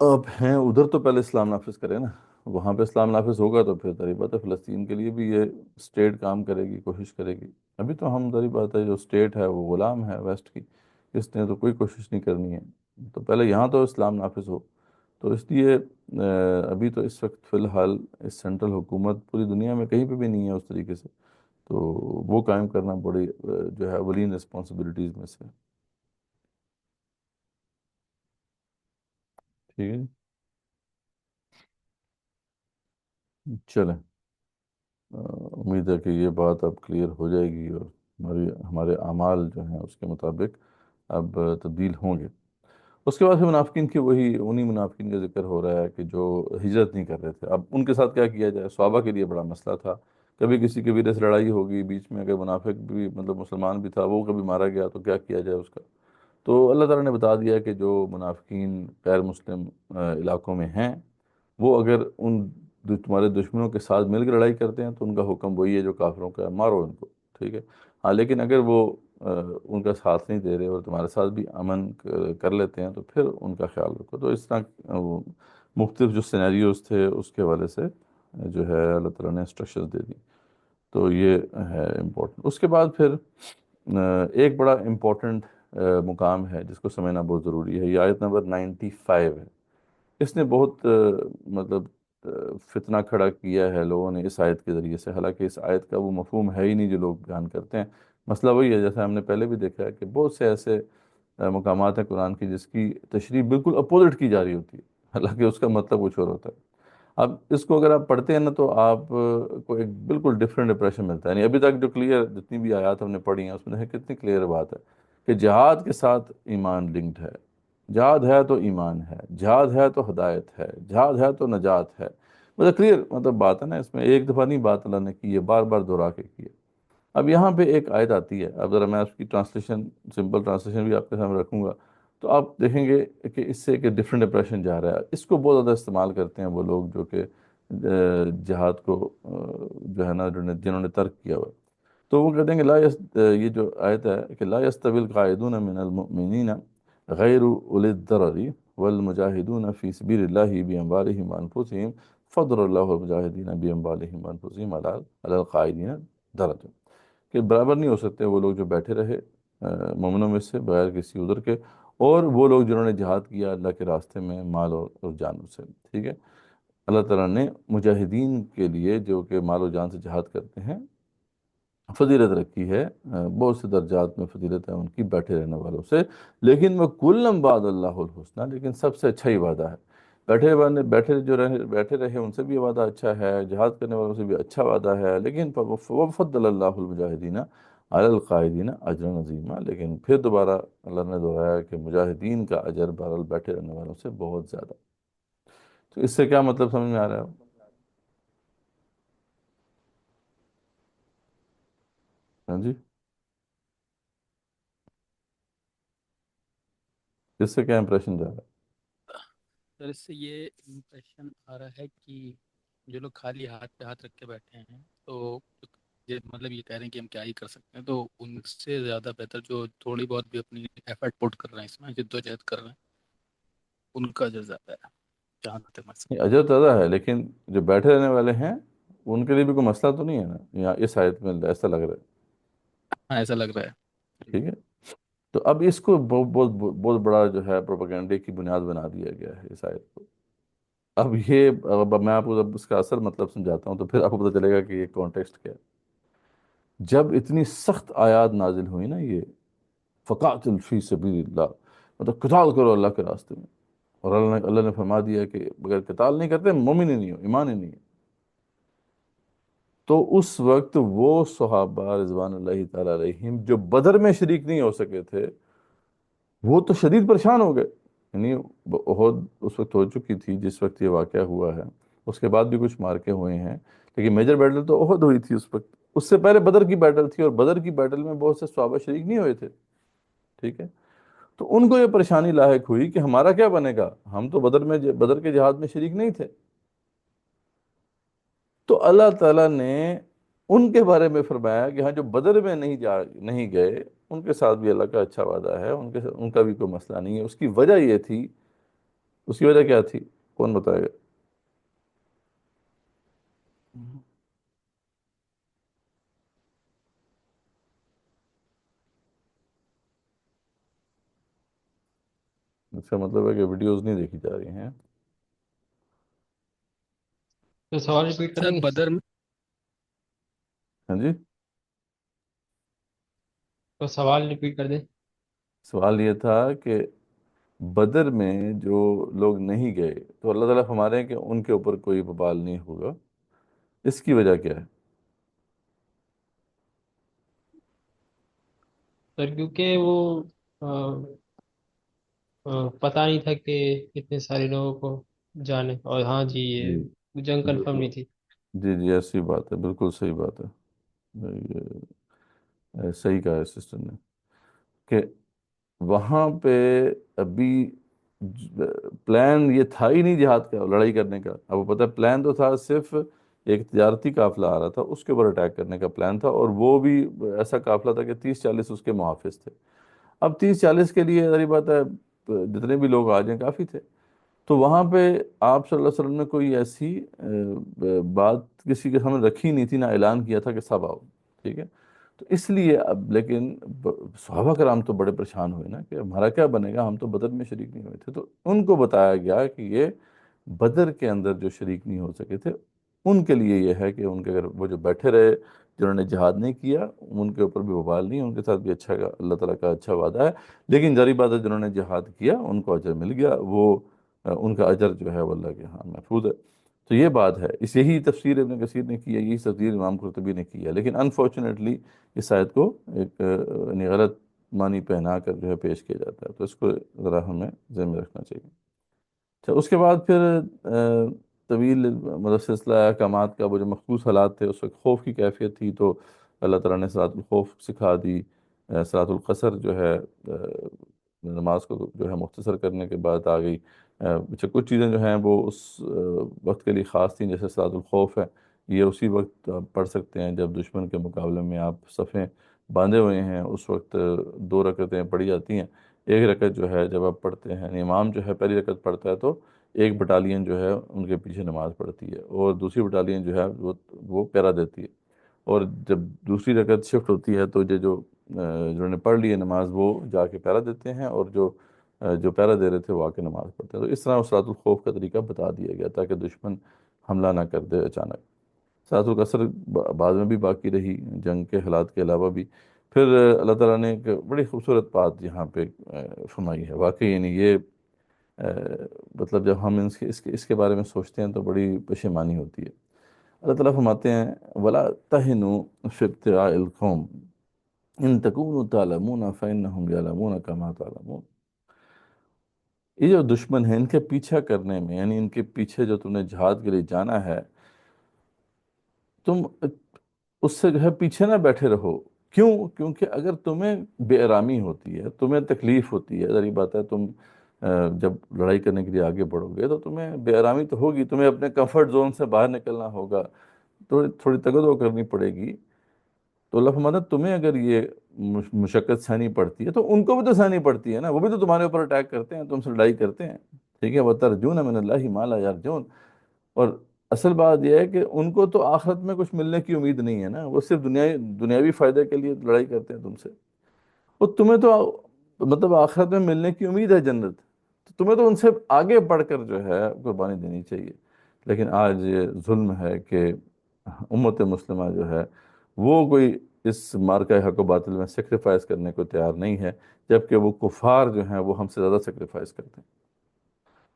آپ ہیں ادھر تو پہلے اسلام نافذ کریں نا، وہاں پہ اسلام نافذ ہوگا تو پھر ظاہر بات ہے فلسطین کے لیے بھی یہ اسٹیٹ کام کرے گی، کوشش کرے گی۔ ابھی تو ہم ظاہر بات ہے جو اسٹیٹ ہے وہ غلام ہے ویسٹ کی، اس نے تو کوئی کوشش نہیں کرنی ہے۔ تو پہلے یہاں تو اسلام نافذ ہو. تو اس لیے ابھی تو اس وقت فی الحال اس سینٹرل حکومت پوری دنیا میں کہیں پہ بھی نہیں ہے اس طریقے سے. تو وہ قائم کرنا بڑی جو ہے اولین رسپانسبلٹیز میں سے. ٹھیک ہے جی. چلیں، امید ہے کہ یہ بات اب کلیئر ہو جائے گی، اور ہمارے اعمال جو ہیں اس کے مطابق اب تبدیل ہوں گے. اس کے بعد پھر منافقین کی انہی منافقین کا ذکر ہو رہا ہے کہ جو ہجرت نہیں کر رہے تھے. اب ان کے ساتھ کیا کیا جائے؟ صحابہ کے لیے بڑا مسئلہ تھا. کبھی کسی قبیلے سے لڑائی ہوگی، بیچ میں اگر منافق بھی مطلب مسلمان بھی تھا، وہ کبھی مارا گیا تو کیا کیا جائے اس کا؟ تو اللہ تعالیٰ نے بتا دیا کہ جو منافقین غیر مسلم علاقوں میں ہیں، وہ اگر تمہارے دشمنوں کے ساتھ مل کر لڑائی کرتے ہیں تو ان کا حکم وہی ہے جو کافروں کا ہے، مارو ان کو. ٹھیک ہے. ہاں، لیکن اگر وہ ان کا ساتھ نہیں دے رہے اور تمہارے ساتھ بھی امن کر لیتے ہیں تو پھر ان کا خیال رکھو. تو اس طرح وہ مختلف جو سینیریوز تھے اس کے حوالے سے جو ہے اللہ تعالیٰ نے انسٹرکشنز دے دی. تو یہ ہے امپورٹنٹ. اس کے بعد پھر ایک بڑا امپورٹنٹ مقام ہے جس کو سمجھنا بہت ضروری ہے. یہ آیت نمبر 95 ہے. اس نے بہت مطلب فتنہ کھڑا کیا ہے لوگوں نے اس آیت کے ذریعے سے، حالانکہ اس آیت کا وہ مفہوم ہے ہی نہیں جو لوگ بیان کرتے ہیں. مسئلہ وہی ہے جیسے ہم نے پہلے بھی دیکھا ہے کہ بہت سے ایسے مقامات ہیں قرآن کی جس کی تشریح بالکل اپوزٹ کی جا رہی ہوتی ہے، حالانکہ اس کا مطلب کچھ اور ہوتا ہے. اب اس کو اگر آپ پڑھتے ہیں نا تو آپ کو ایک بالکل ڈفرینٹ امپریشن ملتا ہے. یعنی ابھی تک جو کلیئر جتنی بھی آیات ہم نے پڑھی ہیں اس میں دیکھیں کتنی کلیئر بات ہے کہ جہاد کے ساتھ ایمان لنکڈ ہے. جہاد ہے تو ایمان ہے، جہاد ہے تو ہدایت ہے، جہاد ہے تو نجات ہے. مطلب کلیئر مطلب بات ہے نا. اس میں ایک دفعہ نہیں بات اللہ نے کی ہے، بار بار دہرا کے کی ہے. اب یہاں پہ ایک آیت آتی ہے. اب ذرا میں اس کی ٹرانسلیشن، سمپل ٹرانسلیشن بھی آپ کے سامنے رکھوں گا تو آپ دیکھیں گے کہ اس سے ایک ڈفرینٹ امپریشن جا رہا ہے. اس کو بہت زیادہ استعمال کرتے ہیں وہ لوگ جو کہ جہاد کو جو ہے نا جنہوں نے ترک کیا ہوا. تو وہ کہتے ہیں کہ یہ جو آیت ہے کہ لا يستوي القاعدون من المؤمنین غیر اولی الضرر والمجاہدون فی سبیل اللہ باموالہم وانفسہم فضل اللہ المجاہدین باموالہم وانفسہم علی القاعدین درجہ. کہ برابر نہیں ہو سکتے وہ لوگ جو بیٹھے رہے مومنوں میں سے بغیر کسی عذر کے، اور وہ لوگ جنہوں نے جہاد کیا اللہ کے راستے میں مال اور جانوں سے. ٹھیک ہے. اللہ تعالیٰ نے مجاہدین کے لیے جو کہ مال و جان سے جہاد کرتے ہیں فضیلت رکھی ہے. بہت سے درجات میں فضیلت ہے ان کی بیٹھے رہنے والوں سے. لیکن وہ کلم بعد اللہ الحسنہ، لیکن سب سے اچھا ہی وعدہ ہے. بیٹھے رہے ان سے بھی وعدہ اچھا ہے، جہاد کرنے والوں سے بھی اچھا وعدہ ہے. لیکن وفضل اللہ المجاہدین علی القاعدین اجرا عظیما. لیکن پھر دوبارہ اللہ نے دہرایا کہ مجاہدین کا اجر بہرحال بیٹھے رہنے والوں سے بہت زیادہ. تو اس سے کیا مطلب سمجھ میں آ رہا ہے؟ ہاں جی، اس سے کیا امپریشن جا رہا ہے؟ سر اس سے یہ امپریشن آ رہا ہے کہ جو لوگ خالی ہاتھ پہ ہاتھ رکھ کے بیٹھے ہیں تو یہ مطلب یہ کہہ رہے ہیں کہ ہم کیا ہی کر سکتے ہیں، تو ان سے زیادہ بہتر جو تھوڑی بہت بھی اپنی ایفرٹ پٹ کر رہے ہیں، اس میں جد و جہد کر رہے ہیں، ان کا جو زیادہ ہے جہاں تک میں نہیں، سمجھ. اجر زیادہ ہے لیکن جو بیٹھے رہنے والے ہیں ان کے لیے بھی کوئی مسئلہ تو نہیں ہے نا. یا اس آیت میں ایسا لگ رہا ہے. ہاں ایسا لگ رہا ہے. ٹھیک ہے. تو اب اس کو بہت بہت بہت بڑا جو ہے پروپیگنڈے کی بنیاد بنا دیا گیا ہے اس آیت کو. اب میں آپ کو جب اس کا اصل مطلب سمجھاتا ہوں تو پھر آپ کو پتہ چلے گا کہ یہ کانٹیکسٹ کیا ہے. جب اتنی سخت آیات نازل ہوئی نا، یہ فقاتل فی سبیل اللہ، مطلب قتال کرو اللہ کے راستے میں، اور اللہ نے فرما دیا کہ اگر قتال نہیں کرتے مومن ہی نہیں ہو، ایمان ہی نہیں ہے. تو اس وقت وہ صحابہ رضوان اللہ تعالیٰ علیہم جو بدر میں شریک نہیں ہو سکے تھے وہ تو شدید پریشان ہو گئے. یعنی احد اس وقت ہو چکی تھی جس وقت یہ واقعہ ہوا ہے. اس کے بعد بھی کچھ مارکے ہوئے ہیں لیکن میجر بیٹل تو احد ہوئی تھی اس وقت. اس سے پہلے بدر کی بیٹل تھی اور بدر کی بیٹل میں بہت سے صحابہ شریک نہیں ہوئے تھے. ٹھیک ہے. تو ان کو یہ پریشانی لاحق ہوئی کہ ہمارا کیا بنے گا، ہم تو بدر کے جہاد میں شریک نہیں تھے. تو اللہ تعالیٰ نے ان کے بارے میں فرمایا کہ ہاں جو بدر میں نہیں گئے ان کے ساتھ بھی اللہ کا اچھا وعدہ ہے، ان کا بھی کوئی مسئلہ نہیں ہے. اس کی وجہ یہ تھی. اس کی وجہ کیا تھی؟ کون بتائے گا؟ اس کا مطلب ہے کہ ویڈیوز نہیں دیکھی جا رہی ہیں. تو سوال ریپیٹ سر کریں گے؟ بدر میں ہاں جی. تو سوال ریپیٹ کر دیں. سوال یہ تھا کہ بدر میں جو لوگ نہیں گئے تو اللہ تعالیٰ ہمارے ہیں کہ ان کے اوپر کوئی وبال نہیں ہوگا، اس کی وجہ کیا ہے؟ سر کیونکہ وہ آ، پتہ نہیں تھا کہ اتنے سارے لوگوں کو جانے، اور ہاں جی جی یہ جنگ کنفرم نہیں تھی. جی جی، ایسی بات ہے، بالکل صحیح بات ہے. صحیح کہا ہے سسٹر نے کہ وہاں پہ ابھی پلان یہ تھا ہی نہیں جہاد کا، لڑائی کرنے کا. اب وہ پتہ ہے پلان تو تھا صرف ایک تجارتی قافلہ آ رہا تھا، اس کے اوپر اٹیک کرنے کا پلان تھا، اور وہ بھی ایسا قافلہ تھا کہ 30-40 اس کے محافظ تھے. اب 30-40 کے لیے ظاہر بات ہے جتنے بھی لوگ آ جائیں کافی تھے. تو وہاں پہ آپ صلی اللہ علیہ وسلم نے کوئی ایسی بات کسی کے سامنے رکھی نہیں تھی، نہ اعلان کیا تھا کہ سب آؤ. ٹھیک ہے. تو اس لیے اب لیکن صحابہ کرام تو بڑے پریشان ہوئے نا کہ ہمارا کیا بنے گا، ہم تو بدر میں شریک نہیں ہوئے تھے. تو ان کو بتایا گیا کہ یہ بدر کے اندر جو شریک نہیں ہو سکے تھے ان کے لیے یہ ہے کہ ان کے اگر وہ جو بیٹھے رہے، جنہوں نے جہاد نہیں کیا، ان کے اوپر بھی وبال نہیں، ان کے ساتھ بھی اچھا اللہ تعالیٰ کا اچھا وعدہ ہے. لیکن ظاہر بات ہے جنہوں نے جہاد کیا ان کو اجر مل گیا، وہ ان کا اجر جو ہے وہ اللہ کے ہاں محفوظ ہے. تو یہ بات ہے، اس یہی تفسیر ابن کثیر نے کی ہے، یہی تفسیر امام قرطبی نے کی ہے. لیکن انفارچونیٹلی اس آیت کو ایک یعنی غلط معنی پہنا کر جو ہے پیش کیا جاتا ہے، تو اس کو ذرا ہمیں ذہن میں رکھنا چاہیے. اچھا، اس کے بعد پھر طویل مطلب سلسلہ احکامات کا وہ جو مخصوص حالات تھے، اس وقت خوف کی کیفیت تھی، تو اللہ تعالیٰ نے صلاۃ الخوف سکھا دی. صلاۃ القصر جو ہے نماز کو جو ہے مختصر کرنے کے بعد آ گئی. اچھا، کچھ چیزیں جو ہیں وہ اس وقت کے لیے خاص تھیں، جیسے صلاۃ الخوف ہے، یہ اسی وقت آپ پڑھ سکتے ہیں جب دشمن کے مقابلے میں آپ صفیں باندھے ہوئے ہیں، اس وقت 2 رکعتیں پڑھی جاتی ہیں. ایک رکعت جو ہے جب آپ پڑھتے ہیں، یعنی امام جو ہے پہلی رکعت پڑھتا ہے تو ایک بٹالین جو ہے ان کے پیچھے نماز پڑھتی ہے، اور دوسری بٹالین جو ہے وہ پیرا دیتی ہے. اور جب دوسری رکعت شفٹ ہوتی ہے تو یہ جو جنہوں نے پڑھ لی ہے نماز وہ جا کے پیرا دیتے ہیں، اور جو پیرا دے رہے تھے وہ آ کے نماز پڑھتے ہیں. تو اس طرح صلاۃ الخوف کا طریقہ بتا دیا گیا تاکہ دشمن حملہ نہ کر دے اچانک. صلاۃ القصر بعد میں بھی باقی رہی جنگ کے حالات کے علاوہ بھی. پھر اللہ تعالیٰ نے ایک بڑی خوبصورت بات یہاں پہ فرمائی ہے واقعی، یعنی یہ مطلب جب ہم اس کے بارے میں سوچتے ہیں تو بڑی پشیمانی ہوتی ہے. اللہ تعالیٰ فرماتے ہیں وَلَا تَهِنُوا فِي ابْتِغَاءِ الْقَوْمِ إِن تَكُونُوا تَعْلَمُونَ فَإِنَّهُمْ يَعْلَمُونَ كَمَا تَعْلَمُونَ. یہ جو دشمن ہے ان کے پیچھا کرنے میں، یعنی ان کے پیچھے جو تم نے جہاد کے لیے جانا ہے، تم اس سے جو ہے پیچھے نہ بیٹھے رہو. کیوں؟ کیونکہ اگر تمہیں بے آرامی ہوتی ہے، تمہیں تکلیف ہوتی ہے، ظاہر بات ہے تم جب لڑائی کرنے کے لیے آگے بڑھو گے تو تمہیں بے آرامی تو ہوگی، تمہیں اپنے کمفرٹ زون سے باہر نکلنا ہوگا، تھوڑی تگدو کرنی پڑے گی. تو اللہ فرماتا ہے تمہیں اگر یہ مشقت سہنی پڑتی ہے تو ان کو بھی تو سہنی پڑتی ہے نا، وہ بھی تو تمہارے اوپر اٹیک کرتے ہیں، تم سے لڑائی کرتے ہیں. ٹھیک ہے، وَتَرْجُونَ مِنَ اللَّهِ مَا لَا يَرْجُونَ. اور اصل بات یہ ہے کہ ان کو تو آخرت میں کچھ ملنے کی امید نہیں ہے نا، وہ صرف دنیاوی فائدے کے لیے لڑائی کرتے ہیں تم سے. اور تمہیں تو مطلب آخرت میں ملنے کی امید ہے جنت، تو تمہیں تو ان سے آگے بڑھ کر جو ہے قربانی دینی چاہیے. لیکن آج یہ ظلم ہے کہ امت مسلمہ جو ہے وہ کوئی اس مارکہ حق و باطل میں سیکریفائز کرنے کو تیار نہیں ہے، جبکہ وہ کفار جو ہیں وہ ہم سے زیادہ سیکریفائز کرتے ہیں.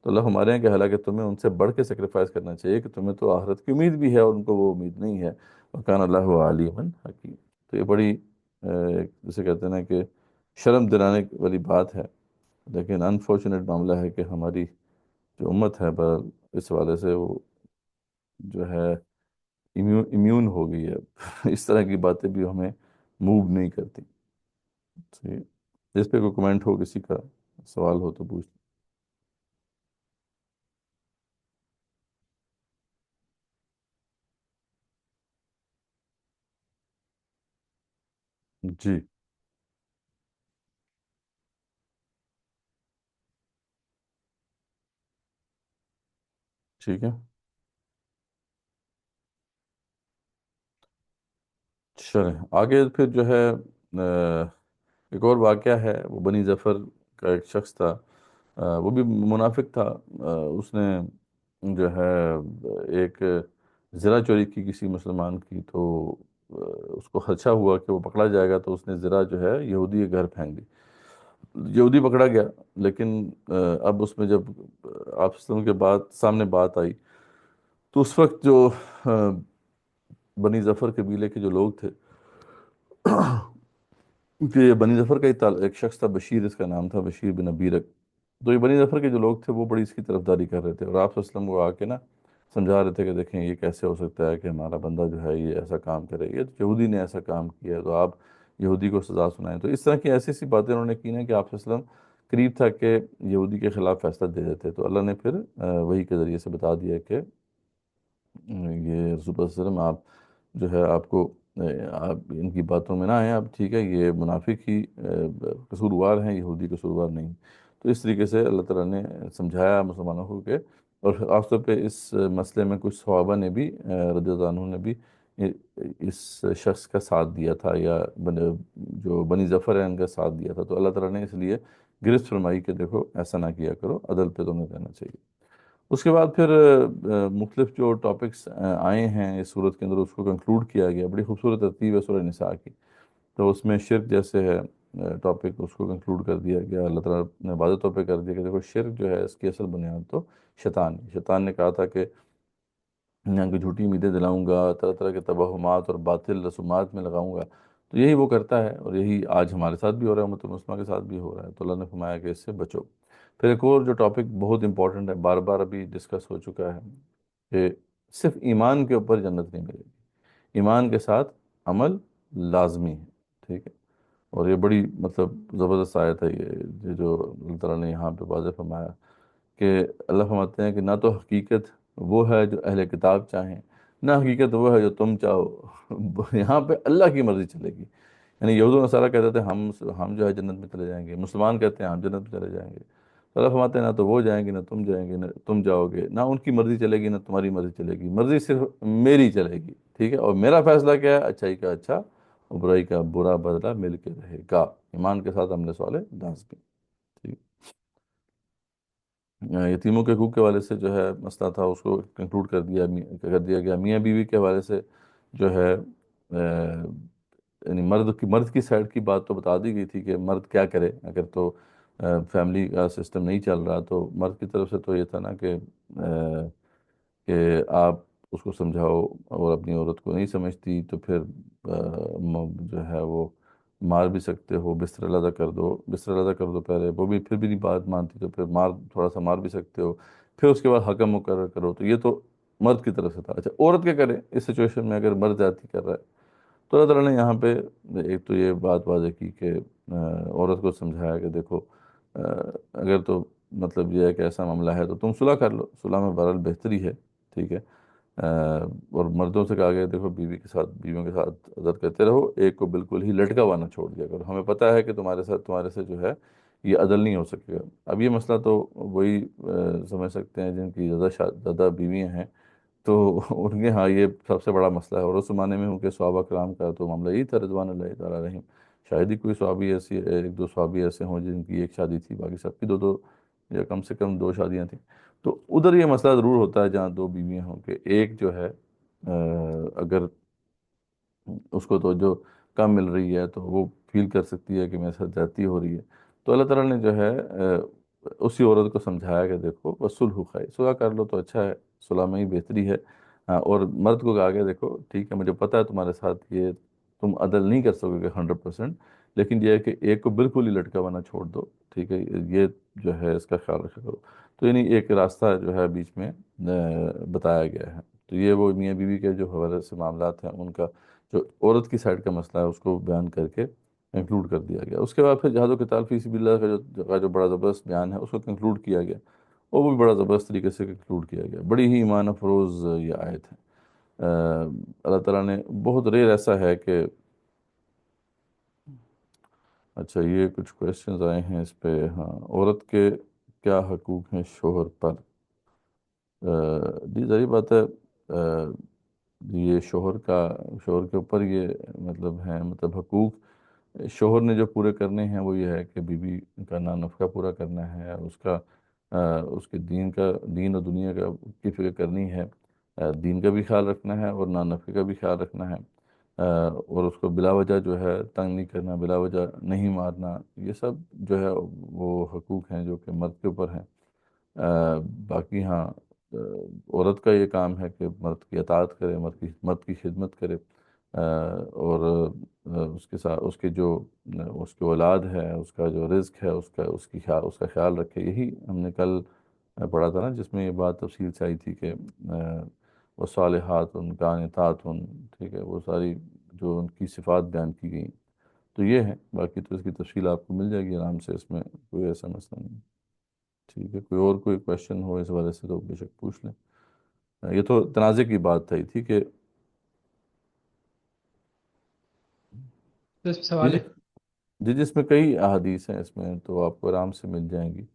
تو اللہ ہمارے ہیں کہ حالانکہ تمہیں ان سے بڑھ کے سیکریفائز کرنا چاہیے کہ تمہیں تو آخرت کی امید بھی ہے اور ان کو وہ امید نہیں ہے. وَكَانَ اللَّهُ عَلِيمًا حَكِيمًا. تو یہ بڑی جسے کہتے ہیں نا کہ شرم دلانے والی بات ہے. لیکن انفارچونیٹ معاملہ ہے کہ ہماری جو امت ہے اس حوالے سے وہ جو ہے امیون ہو گئی ہے. اس طرح کی باتیں بھی ہمیں موو نہیں کرتی. ٹھیک ہے. جس پہ کوئی کمنٹ ہو، کسی کا سوال ہو تو پوچھ لیں. جی ٹھیک ہے. چلیں آگے پھر جو ہے ایک اور واقعہ ہے، وہ بنی ظفر کا ایک شخص تھا وہ بھی منافق تھا، اس نے جو ہے ایک زرہ چوری کی کسی مسلمان کی، تو اس کو خدشہ ہوا کہ وہ پکڑا جائے گا، تو اس نے زرہ جو ہے یہودی کے گھر پھینک دی۔ یہودی پکڑا گیا، لیکن اب اس میں جب آپ وسلم کے بعد سامنے بات آئی، تو اس وقت جو بنی ظفر قبیلے کے جو لوگ تھے، کہ یہ بنی ظفر کا ایک شخص تھا، بشیر اس کا نام تھا، بشیر بن ابیرک، تو یہ بنی ظفر کے جو لوگ تھے وہ بڑی اس کی طرفداری کر رہے تھے، اور آپ صلی اللہ علیہ وسلم کو آ کے نا سمجھا رہے تھے کہ دیکھیں یہ کیسے ہو سکتا ہے کہ ہمارا بندہ جو ہے یہ ایسا کام کرے، یہ تو یہودی نے ایسا کام کیا ہے، تو آپ یہودی کو سزا سنائیں۔ تو اس طرح کی ایسی ایسی باتیں انہوں نے کی نا کہ آپ صلی اللہ علیہ وسلم قریب تھا کہ یہودی کے خلاف فیصلہ دے دیتے، تو اللہ نے پھر وحی کے ذریعے سے بتا دیا کہ یہ رسول اللہ صلی اللہ علیہ وسلم آپ جو ہے آپ کو آپ ان کی باتوں میں نہ آئیں، آپ ٹھیک ہے، یہ منافق ہی قصوروار ہیں، یہودی قصوروار نہیں۔ تو اس طریقے سے اللہ تعالیٰ نے سمجھایا مسلمانوں کو کہ، اور خاص طور پہ اس مسئلے میں کچھ صحابہ نے بھی رضی اللہ عنہ نے بھی اس شخص کا ساتھ دیا تھا، یا جو بنی ظفر ہے ان کا ساتھ دیا تھا، تو اللہ تعالیٰ نے اس لیے گرفت فرمائی کہ دیکھو ایسا نہ کیا کرو، عدل پہ تمہیں رہنا چاہیے۔ اس کے بعد پھر مختلف جو ٹاپکس آئے ہیں اس صورت کے اندر، اس کو کنکلوڈ کیا گیا، بڑی خوبصورت ترتیب ہے سورہ نساء کی۔ تو اس میں شرک جیسے ہے ٹاپک، اس کو کنکلوڈ کر دیا گیا، اللہ تعالیٰ نے واضح طور پہ کر دیا کہ دیکھو شرک جو ہے اس کی اصل بنیاد تو شیطان ہے۔ شیطان نے کہا تھا کہ یہاں کی جھوٹی امیدیں دلاؤں گا، طرح طرح کے توہمات اور باطل رسومات میں لگاؤں گا، تو یہی وہ کرتا ہے، اور یہی آج ہمارے ساتھ بھی ہو رہا ہے، امت مسلمہ کے ساتھ بھی ہو رہا ہے، تو اللہ نے فرمایا کہ اس سے بچو۔ پھر ایک اور جو ٹاپک بہت امپورٹنٹ ہے، بار بار ابھی ڈسکس ہو چکا ہے، کہ صرف ایمان کے اوپر جنت نہیں ملے گی، ایمان کے ساتھ عمل لازمی ہے، ٹھیک ہے۔ اور یہ بڑی مطلب زبردست آیت ہے، یہ جو اللہ تعالیٰ نے یہاں پہ واضح فرمایا کہ اللہ فرماتے ہیں کہ نہ تو حقیقت وہ ہے جو اہل کتاب چاہیں، نہ حقیقت وہ ہے جو تم چاہو، یہاں پہ اللہ کی مرضی چلے گی۔ یعنی یہود و نصارہ کہتے تھے ہم جو ہے جنت میں چلے جائیں گے، مسلمان کہتے ہیں ہم جنت میں چلے جائیں گے، تو اللہ فرماتے ہیں نہ تو وہ جائیں گے، نہ تم جائیں گے، نہ تم جاؤ گے، نہ ان کی مرضی چلے گی، نہ تمہاری مرضی چلے گی، مرضی صرف میری چلے گی، ٹھیک ہے۔ اور میرا فیصلہ کیا ہے؟ اچھائی کا اچھا اور برائی کا برا بدلہ مل کے رہے گا، ایمان کے ساتھ عمل صالح لازمی، ٹھیک۔ یتیموں کے حقوق کے حوالے سے جو ہے مسئلہ تھا، اس کو کنکلوڈ کر دیا گیا۔ میاں بیوی کے حوالے سے جو ہے یعنی مرد کی سائڈ کی بات تو بتا دی گئی تھی کہ مرد کیا کرے اگر تو فیملی کا سسٹم نہیں چل رہا، تو مرد کی طرف سے تو یہ تھا نا کہ آپ اس کو سمجھاؤ، اور اپنی عورت کو نہیں سمجھتی تو پھر جو ہے وہ مار بھی سکتے ہو، بستر علیحدہ کر دو، بستر علیحدہ کر دو پہلے، وہ بھی پھر بھی نہیں بات مانتی تو پھر تھوڑا سا مار بھی سکتے ہو، پھر اس کے بعد حکم مقرر کرو، تو یہ تو مرد کی طرف سے تھا۔ اچھا عورت کیا کرے اس سچویشن میں اگر مرد زیادتی کر رہا ہے؟ تو اللہ تعالیٰ نے یہاں پہ ایک تو یہ بات واضح کی کہ عورت کو سمجھایا کہ دیکھو اگر تو مطلب یہ ہے کہ ایسا معاملہ ہے تو تم صلح کر لو، صلح میں بہرحال بہتری ہے، ٹھیک ہے۔ اور مردوں سے کہا گیا دیکھو بیویوں کے ساتھ عدل کرتے رہو، ایک کو بالکل ہی لٹکا ہوا نہ چھوڑ دیا کرو، ہمیں پتہ ہے کہ تمہارے سے جو ہے یہ عدل نہیں ہو سکے گا۔ اب یہ مسئلہ تو وہی سمجھ سکتے ہیں جن کی زیادہ بیویاں ہیں، تو ان کے ہاں یہ سب سے بڑا مسئلہ ہے، اور اس زمانے میں ان کے صحابہ کرام کا تو معاملہ یہی تھا رضوان اللہ تعالیٰ علیہم، شاید ہی کوئی صحابی ایسی ایک دو صحابی ایسے ہوں جن کی ایک شادی تھی، باقی سب کی دو دو یا کم سے کم دو شادیاں تھیں۔ تو ادھر یہ مسئلہ ضرور ہوتا ہے جہاں دو بیویاں ہوں کہ ایک جو ہے اگر اس کو تو جو کم مل رہی ہے تو وہ فیل کر سکتی ہے کہ میرے ساتھ زیادتی ہو رہی ہے، تو اللہ تعالیٰ نے جو ہے اسی عورت کو سمجھایا کہ دیکھو بس صلح خیر، صلح کر لو تو اچھا ہے، صلح میں ہی بہتری ہے۔ اور مرد کو کہا کہ دیکھو ٹھیک ہے مجھے پتہ ہے تمہارے ساتھ یہ تم عدل نہیں کر سکو گے 100%، لیکن یہ ہے کہ ایک کو بالکل ہی لٹکا بنا چھوڑ دو، ٹھیک ہے، یہ جو ہے اس کا خیال رکھا کرو۔ تو یعنی ایک راستہ جو ہے بیچ میں بتایا گیا ہے۔ تو یہ وہ میاں بیوی کے جو حوالے سے معاملات ہیں ان کا جو عورت کی سائڈ کا مسئلہ ہے اس کو بیان کر کے انکلوڈ کر دیا گیا۔ اس کے بعد پھر جہاد و قتال فی سبیل اللہ کا جو بڑا زبردست بیان ہے اس کو کنکلوڈ کیا گیا، اور وہ بھی بڑا زبردست طریقے سے کنکلوڈ کیا گیا، بڑی ہی ایمان افروز یہ آیت ہے۔ اللہ تعالیٰ نے بہت ریئر ایسا ہے کہ اچھا یہ کچھ کویشچنز آئے ہیں اس پہ، ہاں عورت کے کیا حقوق ہیں شوہر پر؟ جی ظاہر بات ہے، یہ شوہر کے اوپر یہ مطلب ہیں مطلب حقوق شوہر نے جو پورے کرنے ہیں وہ یہ ہے کہ بیوی کا نفقہ پورا کرنا ہے، اس کا اس کے دین اور دنیا کی فکر کرنی ہے، دین کا بھی خیال رکھنا ہے اور نفقے کا بھی خیال رکھنا ہے، اور اس کو بلا وجہ جو ہے تنگ نہیں کرنا، بلا وجہ نہیں مارنا، یہ سب جو ہے وہ حقوق ہیں جو کہ مرد کے اوپر ہیں۔ باقی ہاں، عورت کا یہ کام ہے کہ مرد کی اطاعت کرے، مرد کی خدمت کرے، اور اس کے ساتھ اس کے جو اس کی اولاد ہے، اس کا جو رزق ہے، اس کا خیال رکھے۔ یہی ہم نے کل پڑھا تھا نا، جس میں یہ بات تفصیل سے آئی تھی کہ وہ صالحات ان قانتات ان، ٹھیک ہے، وہ ساری جو ان کی صفات بیان کی گئی، تو یہ ہے۔ باقی تو اس کی تفصیل آپ کو مل جائے گی آرام سے، اس میں کوئی ایسا مسئلہ نہیں۔ ٹھیک ہے، کوئی کویشچن ہو اس حوالے سے تو بے شک پوچھ لیں۔ یہ تو تنازع کی بات تھی کہ تو اس پہ سوال جی ہے؟ جی، جس میں کئی احادیث ہیں، اس میں تو آپ کو آرام سے مل جائیں گی۔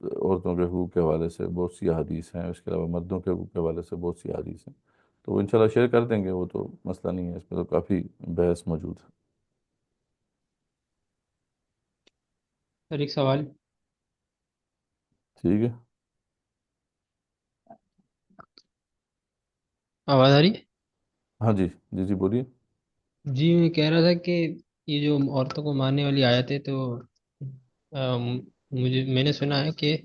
عورتوں کے حقوق کے حوالے سے بہت سی احادیث ہیں، اس کے علاوہ مردوں کے حقوق کے حوالے سے بہت سی احادیث ہیں، تو وہ انشاءاللہ شیئر کر دیں گے، وہ تو مسئلہ نہیں ہے، اس میں تو کافی بحث موجود ہے۔ سر ایک سوال، ٹھیک ہے، آواز آ رہی ہے؟ ہاں جی جی جی بولیے۔ جی میں کہہ رہا تھا کہ یہ جو عورتوں کو مارنے والی آیت ہے تو میں نے سنا ہے کہ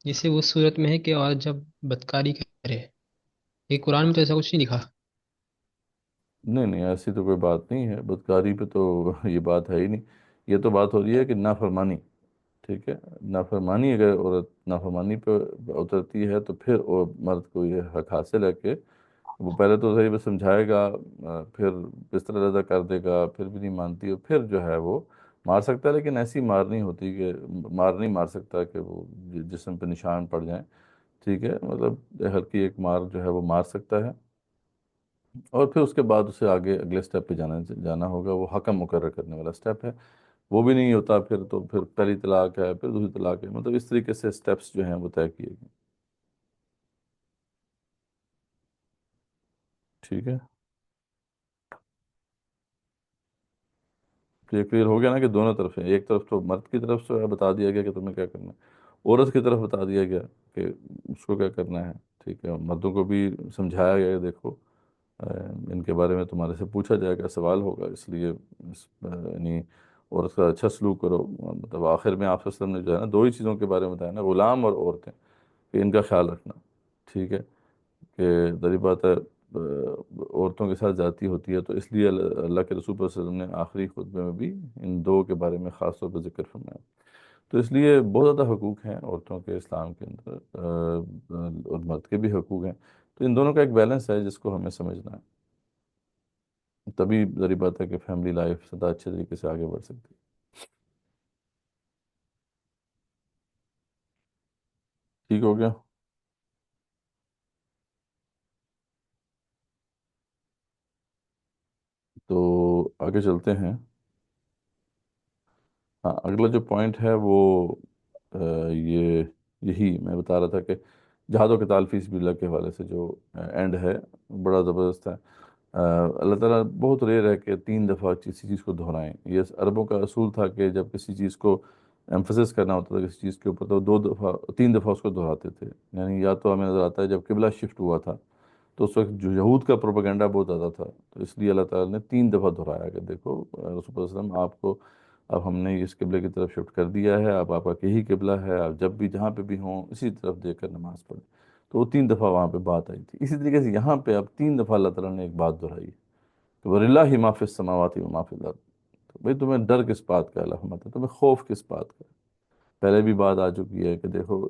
جسے اس صورت میں ہے کہ عورت جب بدکاری کرے، یہ قرآن میں تو ایسا کچھ نہیں لکھا۔ نہیں نہیں، ایسی تو کوئی بات نہیں ہے، بدکاری پہ تو یہ بات ہے ہی نہیں، یہ تو بات ہو رہی ہے کہ نافرمانی، ٹھیک ہے، نافرمانی اگر عورت نافرمانی پہ اترتی ہے تو پھر وہ مرد کو یہ حق حاصل ہے کہ وہ پہلے تو صحیح سمجھائے گا، پھر بستر رضا کر دے گا، پھر بھی نہیں مانتی، اور پھر جو ہے وہ مار سکتا ہے، لیکن ایسی مار نہیں ہوتی کہ نہیں مار سکتا کہ وہ جسم پہ نشان پڑ جائیں، ٹھیک ہے، مطلب ہلکی ایک مار جو ہے وہ مار سکتا ہے، اور پھر اس کے بعد اسے آگے اگلے سٹیپ پہ جانا ہوگا، وہ حکم مقرر کرنے والا سٹیپ ہے، وہ بھی نہیں ہوتا پھر تو پھر پہلی طلاق ہے، پھر دوسری طلاق ہے، مطلب اس طریقے سے سٹیپس جو ہیں وہ طے کیے گئے۔ ٹھیک ہے، تو یہ کلیئر ہو گیا نا کہ دونوں طرف ہیں، ایک طرف تو مرد کی طرف سے بتا دیا گیا کہ تمہیں کیا کرنا ہے، عورت کی طرف بتا دیا گیا کہ اس کو کیا کرنا ہے، ٹھیک ہے، اور مردوں کو بھی سمجھایا گیا کہ دیکھو ان کے بارے میں تمہارے سے پوچھا جائے گا، سوال ہوگا، اس لیے یعنی عورت کا اچھا سلوک کرو، مطلب آخر میں آپ صلی اللہ علیہ وسلم نے جو ہے نا دو ہی چیزوں کے بارے میں بتایا نا، غلام اور عورتیں، کہ ان کا خیال رکھنا، ٹھیک ہے، کہ ظاہر بات ہے عورتوں کے ساتھ زیادتی ہوتی ہے، تو اس لیے اللہ کے رسول صلی اللہ علیہ وسلم نے آخری خطبے میں بھی ان دو کے بارے میں خاص طور پر ذکر فرمایا، تو اس لیے بہت زیادہ حقوق ہیں عورتوں کے اسلام کے اندر، اور مرد کے بھی حقوق ہیں، تو ان دونوں کا ایک بیلنس ہے جس کو ہمیں سمجھنا ہے، تبھی ظاہر بات ہے کہ فیملی لائف زیادہ اچھے طریقے سے آگے بڑھ سکتی ہے۔ ٹھیک ہو گیا؟ تو آگے چلتے ہیں۔ ہاں، اگلا جو پوائنٹ ہے وہ یہی میں بتا رہا تھا کہ جہاد و قتال فی سبیل اللہ کے حوالے سے جو اینڈ ہے بڑا زبردست ہے۔ اللہ تعالیٰ بہت ریئر ہے کہ 3 دفعہ کسی چیز کو دہرائیں، یہ عربوں کا اصول تھا کہ جب کسی چیز کو ایمفسس کرنا ہوتا تھا کسی چیز کے اوپر، تو 2 دفعہ 3 دفعہ اس کو دہراتے تھے، یعنی یا تو ہمیں نظر آتا ہے جب قبلہ شفٹ ہوا تھا تو اس وقت جو یہود کا پروپیگنڈا بہت زیادہ تھا، تو اس لیے اللہ تعالیٰ نے 3 دفعہ دہرایا کہ دیکھو رسول اللہ صلی اللہ علیہ وسلم آپ کو اب ہم نے اس قبلے کی طرف شفٹ کر دیا ہے، اب آپ کا یہی قبلہ ہے، آپ جب بھی جہاں پہ بھی ہوں اسی طرف دیکھ کر نماز پڑھیں، تو وہ 3 دفعہ وہاں پہ بات آئی تھی۔ اسی طریقے سے یہاں پہ اب 3 دفعہ اللہ تعالیٰ نے ایک بات دہرائی کہ وَلِلَّهِ مَا فِي السَّمَاوَاتِ وَمَا فِي الْأَرْضِ، تو بھئی تمہیں ڈر کس بات کا علامت ہے، تمہیں خوف کس بات کا ہے؟ پہلے بھی بات آ چکی ہے کہ دیکھو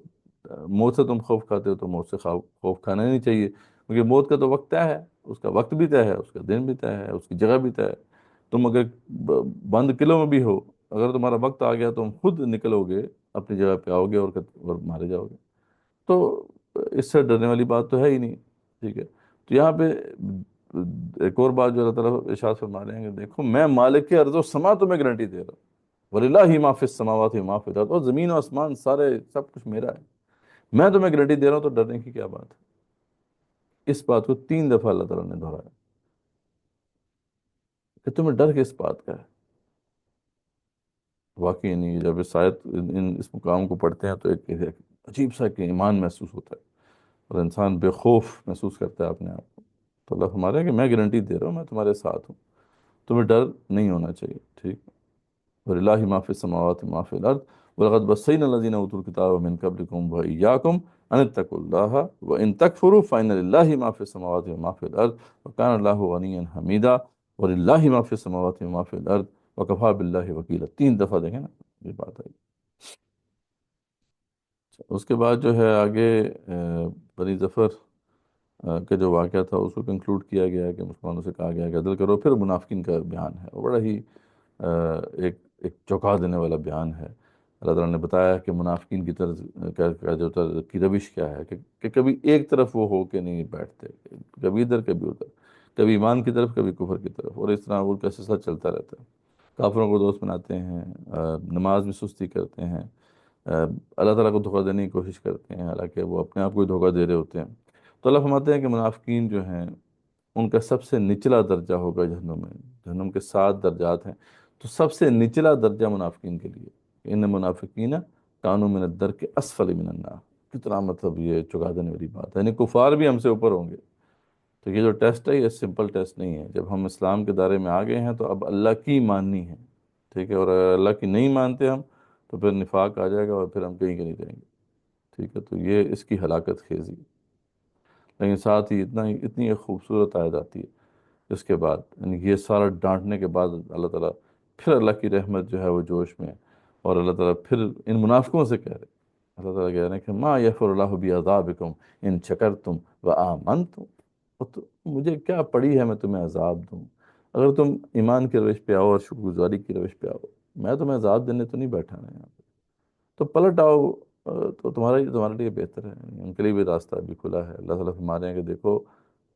موت سے تم خوف کھاتے ہو تو موت سے خوف کھانا ہی نہیں چاہیے، کیونکہ موت کا تو وقت طے ہے، اس کا وقت بھی طے ہے، اس کا دن بھی طے ہے، اس کی جگہ بھی طے ہے، تم اگر بند قلعوں میں بھی ہو، اگر تمہارا وقت آ گیا تم خود نکلو گے، اپنی جگہ پہ آؤ گے اور مارے جاؤ گے، تو اس سے ڈرنے والی بات تو ہے ہی نہیں، ٹھیک ہے۔ تو یہاں پہ ایک اور بات جو اللہ تعالیٰ ارشاد فرما رہے ہیں کہ دیکھو میں مالک ارض و سما تمہیں گارنٹی دے رہا ہوں، وَلِلَّهِ مَا فِي السَّمَاوَاتِ وَمَا فِي الْأَرْضِ، اور زمین و آسمان سارے سب کچھ میرا ہے، میں تمہیں گارنٹی دے رہا ہوں، تو ڈرنے کی کیا بات ہے؟ اس بات کو 3 دفعہ اللہ تعالیٰ نے دہرایا، کہ تمہیں ڈر کس بات کا ہے؟ واقعی نہیں، جب اس مقام کو پڑھتے ہیں تو ایک عجیب سا کہ ایمان محسوس ہوتا ہے، اور انسان بے خوف محسوس کرتا ہے اپنے آپ کو. تو اللہ ہمارے کہ میں گارنٹی دے رہا ہوں، میں تمہارے ساتھ ہوں، تمہیں ڈر نہیں ہونا چاہیے. ٹھیک. وَلِلَّهِ مَا فِي السَّمَاوَاتِ وَمَا فِي الْأَرْضِ وَلَقَدْ وَصَّيْنَا الَّذِينَ أُوتُوا الْكِتَابَ مِنْ قَبْلِكُمْ وَإِيَّاكُمْ أَنِ اتَّقُوا اللَّهَ وَإِن تَكْفُرُوا فَإِنَّ لِلَّهِ مَا فِي السَّمَاوَاتِ وَمَا فِي الْأَرْضِ وَكَانَ اللَّهُ غَنِيًّا حَمِيدًا وَلِلَّهِ مَا فِي السَّمَاوَاتِ وَمَا فِي الْأَرْضِ وَكَفَى بِاللَّهِ وَكِيلًا. 3 دفعہ دیکھیں نا یہ بات آئی. اس کے بعد جو ہے آگے بنی ظفر کا جو واقعہ تھا اس کو کنکلوڈ کیا گیا کہ مسلمانوں سے کہا گیا کہ عدل کرو. پھر منافقین کا بیان ہے، وہ بڑا ہی ایک چونکا دینے والا بیان ہے. اللہ تعالیٰ نے بتایا کہ منافقین کی طرز جو طرز کی روش کیا ہے کہ کبھی ایک طرف وہ ہو کے نہیں بیٹھتے، کبھی ادھر کبھی ادھر، کبھی ایمان کی طرف کبھی کفر کی طرف، اور اس طرح ان کا سلسلہ چلتا رہتا ہے. کافروں کو دوست بناتے ہیں، نماز میں سستی کرتے ہیں، اللہ تعالیٰ کو دھوکہ دینے کی کوشش کرتے ہیں، حالانکہ وہ اپنے آپ کو ہی دھوکہ دے رہے ہوتے ہیں. تو اللہ فرماتے ہیں کہ منافقین جو ہیں ان کا سب سے نچلا درجہ ہوگا جہنم میں. جہنم کے 7 درجات ہیں، تو سب سے نچلا درجہ منافقین کے لیے. ان منافقین کانوا من الدرک اسفل من النار. کتنا مطلب یہ چکا دینے والی بات ہے، یعنی کفار بھی ہم سے اوپر ہوں گے. تو یہ جو ٹیسٹ ہے یہ سمپل ٹیسٹ نہیں ہے. جب ہم اسلام کے دائرے میں آ گئے ہیں تو اب اللہ کی ماننی ہے. ٹھیک ہے. اور اگر اللہ کی نہیں مانتے ہم تو پھر نفاق آ جائے گا اور پھر ہم کہیں کے نہیں جائیں گے. ٹھیک ہے. تو یہ اس کی ہلاکت خیزی. لیکن ساتھ ہی اتنی ایک خوبصورت آیت آتی ہے اس کے بعد، یعنی یہ سارا ڈانٹنے کے بعد اللہ تعالیٰ پھر اللہ کی رحمت جو ہے وہ جوش میں ہے، اور اللہ تعالیٰ پھر ان منافقوں سے کہہ رہے، اللہ تعالیٰ کہہ رہے ہیں کہ ما یغفر اللہ بعذابکم ان شکرتم وآمنتم. تو مجھے کیا پڑی ہے میں تمہیں عذاب دوں اگر تم ایمان کی روش پہ آؤ اور شکر گزاری کی روش پہ آؤ. میں تمہیں عذاب دینے تو نہیں بیٹھا میں یہاں پہ. تو پلٹ آؤ تو تمہارے لیے بہتر ہے. ان کے لیے بھی راستہ ابھی کھلا ہے. اللہ تعالیٰ فرما رہے ہیں کہ دیکھو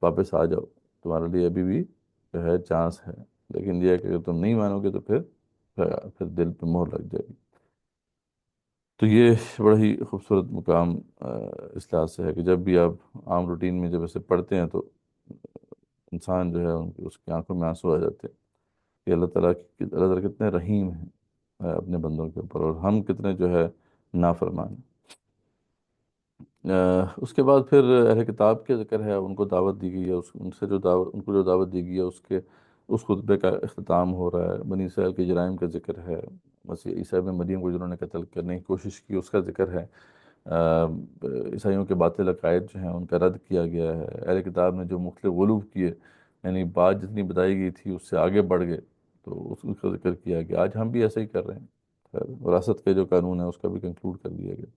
واپس آ جاؤ، تمہارے لیے ابھی بھی جو ہے چانس ہے. لیکن یہ ہے کہ اگر تم نہیں مانو گے تو پھر دل پہ مہر لگ جائے گی. تو یہ بڑا ہی خوبصورت مقام اس لحاظ سے ہے کہ جب بھی آپ عام روٹین میں جب اسے پڑھتے ہیں تو انسان جو ہے اس کی آنکھوں میں آنسو آ جاتے ہیں کہ اللہ تعالیٰ کتنے رحیم ہیں اپنے بندوں کے اوپر، اور ہم کتنے جو ہے نافرمان ہیں. اس کے بعد پھر اہل کتاب کے ذکر ہے، ان کو دعوت دی گئی ہے. ان کو جو دعوت دی گئی ہے اس خطبے کا اختتام ہو رہا ہے. بنی اسرائیل کے جرائم کا ذکر ہے. مسیح عیسیٰ ابن مریم کو جنہوں نے قتل کرنے کی کوشش کی اس کا ذکر ہے. عیسائیوں کے باطل عقائد جو ہیں ان کا رد کیا گیا ہے. اہل کتاب نے جو مختلف غلو کیے، یعنی بات جتنی بتائی گئی تھی اس سے آگے بڑھ گئے، تو اس کا ذکر کیا گیا. آج ہم بھی ایسا ہی کر رہے ہیں. وراثت کے جو قانون ہے اس کا بھی کنکلوڈ کر دیا گیا.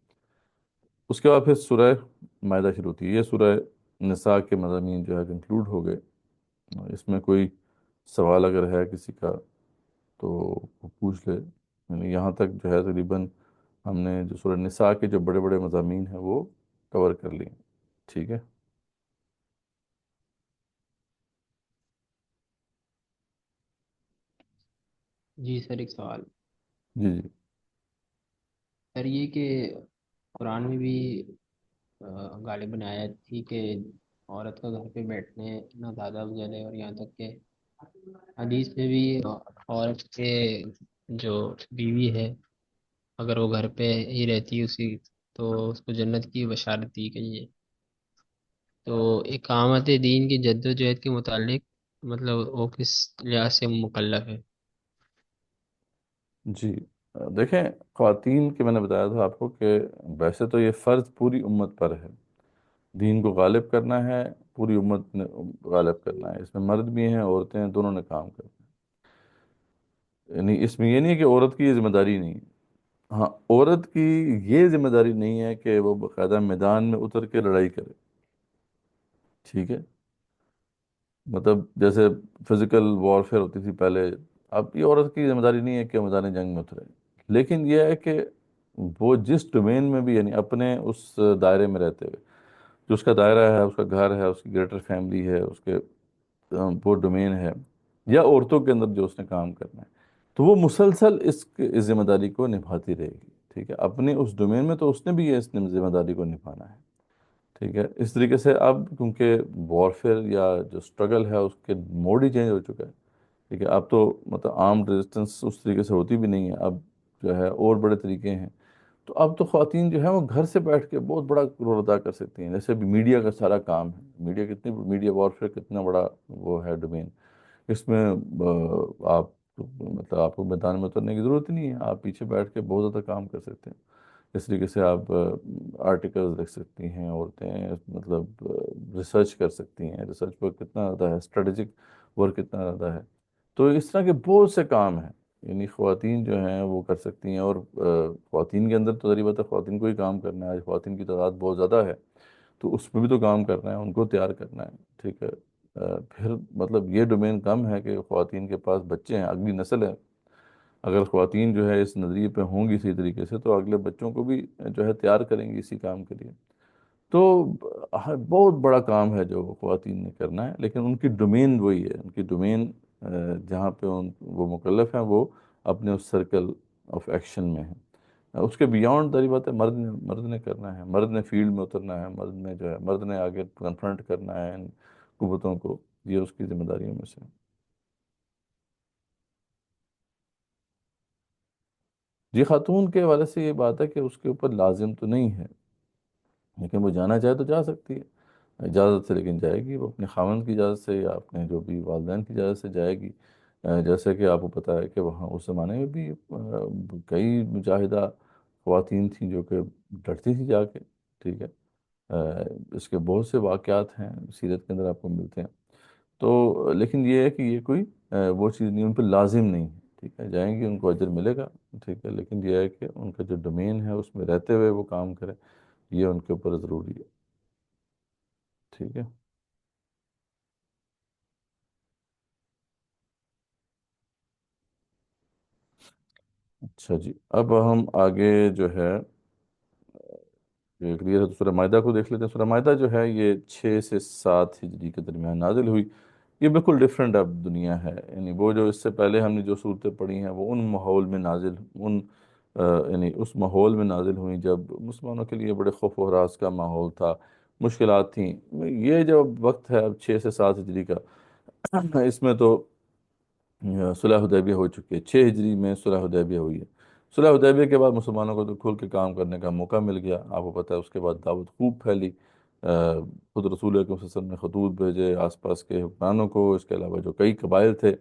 اس کے بعد پھر سورہ مائدہ شروع ہوتی ہے. یہ سورہ نساء کے مضامین جو ہے کنکلوڈ ہو گئے. اس میں کوئی سوال اگر ہے کسی کا تو وہ پوچھ لے. یعنی یہاں تک جو ہے تقریباً ہم نے جو سورہ نساء کے جو بڑے بڑے مضامین ہیں وہ کور کر لیے. ٹھیک ہے. جی سر، ایک سوال. جی جی. سر یہ کہ قرآن میں بھی غالباً آیت تھی کہ عورت کا گھر پہ بیٹھنے نہ زیادہ افضل ہے، اور یہاں تک کہ حدیث میں بھی عورت کے جو بیوی ہے اگر وہ گھر پہ ہی رہتی ہے اسی تو اس کو جنت کی بشارت دی گئی ہے. تو اقامت دین کی جد و جہد کے متعلق مطلب وہ کس لحاظ سے مکلف ہے؟ جی دیکھیں، خواتین کے میں نے بتایا تھا آپ کو کہ ویسے تو یہ فرض پوری امت پر ہے. دین کو غالب کرنا ہے، پوری امت نے غالب کرنا ہے. اس میں مرد بھی ہیں عورتیں ہیں، دونوں نے کام کرنا ہے. یعنی اس میں یہ نہیں ہے کہ عورت کی یہ ذمہ داری نہیں ہے. ہاں، عورت کی یہ ذمہ داری نہیں ہے کہ وہ باقاعدہ میدان میں اتر کے لڑائی کرے. ٹھیک ہے. مطلب جیسے فزیکل وارفیئر ہوتی تھی پہلے، اب یہ عورت کی ذمہ داری نہیں ہے کہ میدان جنگ میں اترے. لیکن یہ ہے کہ وہ جس ڈومین میں بھی، یعنی اپنے اس دائرے میں رہتے ہوئے، جو اس کا دائرہ ہے، اس کا گھر ہے، اس کی گریٹر فیملی ہے، اس کے وہ ڈومین ہے، یا عورتوں کے اندر جو اس نے کام کرنا ہے، تو وہ مسلسل اس ذمہ داری کو نبھاتی رہے گی. ٹھیک ہے. اپنے اس ڈومین میں تو اس نے بھی یہ اس ذمہ داری کو نبھانا ہے. ٹھیک ہے. اس طریقے سے اب کیونکہ وارفیئر یا جو سٹرگل ہے اس کے موڈ ہی چینج ہو چکا ہے. ٹھیک ہے، اب تو مطلب آرمڈ ریزسٹنس اس طریقے سے ہوتی بھی نہیں ہے، اب جو ہے اور بڑے طریقے ہیں. تو اب تو خواتین جو ہے وہ گھر سے بیٹھ کے بہت بڑا رول ادا کر سکتی ہیں. جیسے ابھی میڈیا کا سارا کام ہے، میڈیا وارفیئر کتنا بڑا وہ ہے ڈومین. اس میں آپ مطلب آپ کو میدان میں اترنے کی ضرورت ہی نہیں ہے، آپ پیچھے بیٹھ کے بہت زیادہ کام کر سکتے ہیں. اس طریقے سے آپ آرٹیکلز لکھ سکتی ہیں عورتیں، مطلب ریسرچ کر سکتی ہیں. ریسرچ ورک کتنا زیادہ ہے، اسٹریٹجک ورک کتنا زیادہ ہے. تو اس طرح کے بہت سے کام ہیں، یعنی خواتین جو ہیں وہ کر سکتی ہیں. اور خواتین کے اندر تو ظاہر بات ہے خواتین کو ہی کام کرنا ہے. آج خواتین کی تعداد بہت زیادہ ہے، تو اس میں بھی تو کام کرنا ہے، ان کو تیار کرنا ہے. ٹھیک ہے. پھر مطلب یہ ڈومین کم ہے کہ خواتین کے پاس بچے ہیں، اگلی نسل ہے. اگر خواتین جو ہے اس نظریے پہ ہوں گی اسی طریقے سے، تو اگلے بچوں کو بھی جو ہے تیار کریں گی اسی کام کے لیے. تو بہت بڑا کام ہے جو خواتین نے کرنا ہے، لیکن ان کی ڈومین وہی ہے. ان کی ڈومین جہاں پہ وہ مکلف ہیں وہ اپنے اس سرکل آف ایکشن میں ہیں. اس کے بیانڈ داری بات ہے مرد نے کرنا ہے، مرد نے فیلڈ میں اترنا ہے، مرد نے آگے کنفرنٹ کرنا ہے ان قوتوں کو. یہ اس کی ذمہ داریوں میں سے ہے. جی، خاتون کے حوالے سے یہ بات ہے کہ اس کے اوپر لازم تو نہیں ہے، لیکن وہ جانا چاہے تو جا سکتی ہے اجازت سے. لیکن جائے گی وہ اپنے خاوند کی اجازت سے یا اپنے جو بھی والدین کی اجازت سے جائے گی. جیسے کہ آپ کو پتہ ہے کہ وہاں اس زمانے میں بھی کئی مجاہدہ خواتین تھیں جو کہ ڈرتی تھیں جا کے. ٹھیک ہے. اس کے بہت سے واقعات ہیں سیرت کے اندر آپ کو ملتے ہیں. تو لیکن یہ ہے کہ یہ کوئی وہ چیز نہیں، ان پہ لازم نہیں ہے. ٹھیک ہے، جائیں گی ان کو اجر ملے گا. ٹھیک ہے، لیکن یہ ہے کہ ان کا جو ڈومین ہے اس میں رہتے ہوئے وہ کام کرے، یہ ان کے اوپر ضروری ہے. ٹھیک ہے. اچھا جی، اب ہم آگے جو ہے کلیئر ہے تو سورہ معاہدہ کو دیکھ لیتے ہیں. سورہ معاہدہ جو ہے یہ 6 سے 7 ہجری کے درمیان نازل ہوئی. یہ بالکل ڈیفرنٹ اب دنیا ہے. یعنی وہ جو اس سے پہلے ہم نے جو صورتیں پڑھی ہیں وہ ان ماحول میں نازل یعنی اس ماحول میں نازل ہوئیں جب مسلمانوں کے لیے بڑے خوف و ہراس کا ماحول تھا، مشکلات تھیں. یہ جو وقت ہے اب 6 سے 7 ہجری کا، اس میں تو صلح حدیبیہ ہو چکی ہے. 6 ہجری میں صلح حدیبیہ ہوئی ہے. صلح حدیبیہ کے بعد مسلمانوں کو تو کھل کے کام کرنے کا موقع مل گیا. آپ کو پتہ ہے اس کے بعد دعوت خوب پھیلی. خود رسول اکرم صلی اللہ علیہ وسلم نے خطوط بھیجے آس پاس کے حکمرانوں کو. اس کے علاوہ جو کئی قبائل تھے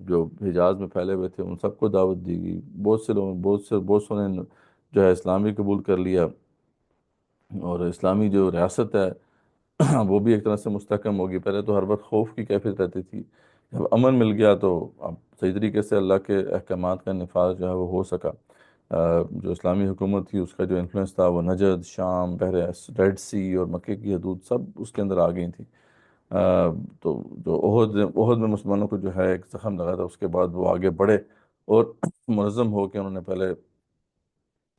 جو حجاز میں پھیلے ہوئے تھے، ان سب کو دعوت دی گئی. بہت سے لوگوں بہت سو نے جو ہے اسلام بھی قبول کر لیا. اور اسلامی جو ریاست ہے وہ بھی ایک طرح سے مستحکم ہوگی. پہلے تو ہر وقت خوف کی کیفیت رہتی تھی، جب امن مل گیا تو اب صحیح طریقے سے اللہ کے احکامات کا نفاذ جو ہے وہ ہو سکا. جو اسلامی حکومت تھی اس کا جو انفلوئنس تھا وہ نجد، شام، بحر ریڈ سی اور مکے کی حدود سب اس کے اندر آ گئی تھیں. تو جو عہد میں مسلمانوں کو جو ہے ایک زخم لگا تھا، اس کے بعد وہ آگے بڑھے اور منظم ہو کے انہوں نے پہلے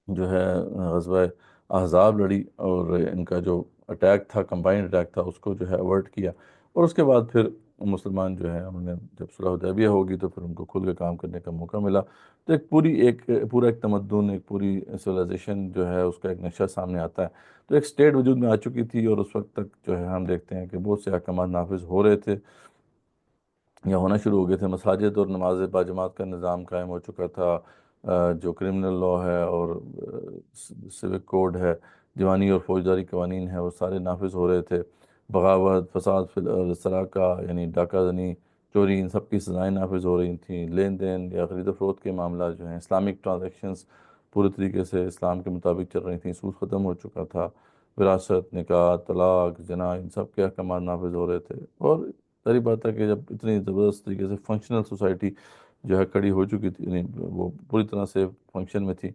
جو ہے غزوہ احزاب لڑی، اور ان کا جو اٹیک تھا، کمبائنڈ اٹیک تھا، اس کو جو ہے اوائڈ کیا. اور اس کے بعد پھر مسلمان جو ہے انہوں نے جب صلح حدیبیہ ہوگی تو پھر ان کو کھل کے کام کرنے کا موقع ملا. تو پورا ایک تمدن، ایک پوری سویلائزیشن جو ہے اس کا ایک نقشہ سامنے آتا ہے. تو ایک سٹیٹ وجود میں آ چکی تھی، اور اس وقت تک جو ہے ہم دیکھتے ہیں کہ بہت سے احکامات نافذ ہو رہے تھے یا ہونا شروع ہو گئے تھے. مساجد اور نماز باجماعت کا نظام قائم ہو چکا تھا. جو کرمنل لا ہے اور سیوک کوڈ ہے، دیوانی اور فوجداری قوانین ہیں، وہ سارے نافذ ہو رہے تھے. بغاوت، فساد فی السراقہ یعنی ڈاکہ زنی، چوری، ان سب کی سزائیں نافذ ہو رہی تھیں. لین دین یا خرید و فروخت کے معاملات جو ہیں، اسلامک ٹرانزیکشنز پورے طریقے سے اسلام کے مطابق چل رہی تھیں. سود ختم ہو چکا تھا. وراثت، نکاح، طلاق، جناح، ان سب کے احکامات نافذ ہو رہے تھے. اور ظاہر بات ہے کہ جب اتنی زبردست طریقے سے فنکشنل سوسائٹی جو ہے کھڑی ہو چکی تھی، یعنی وہ پوری طرح سے فنکشن میں تھی،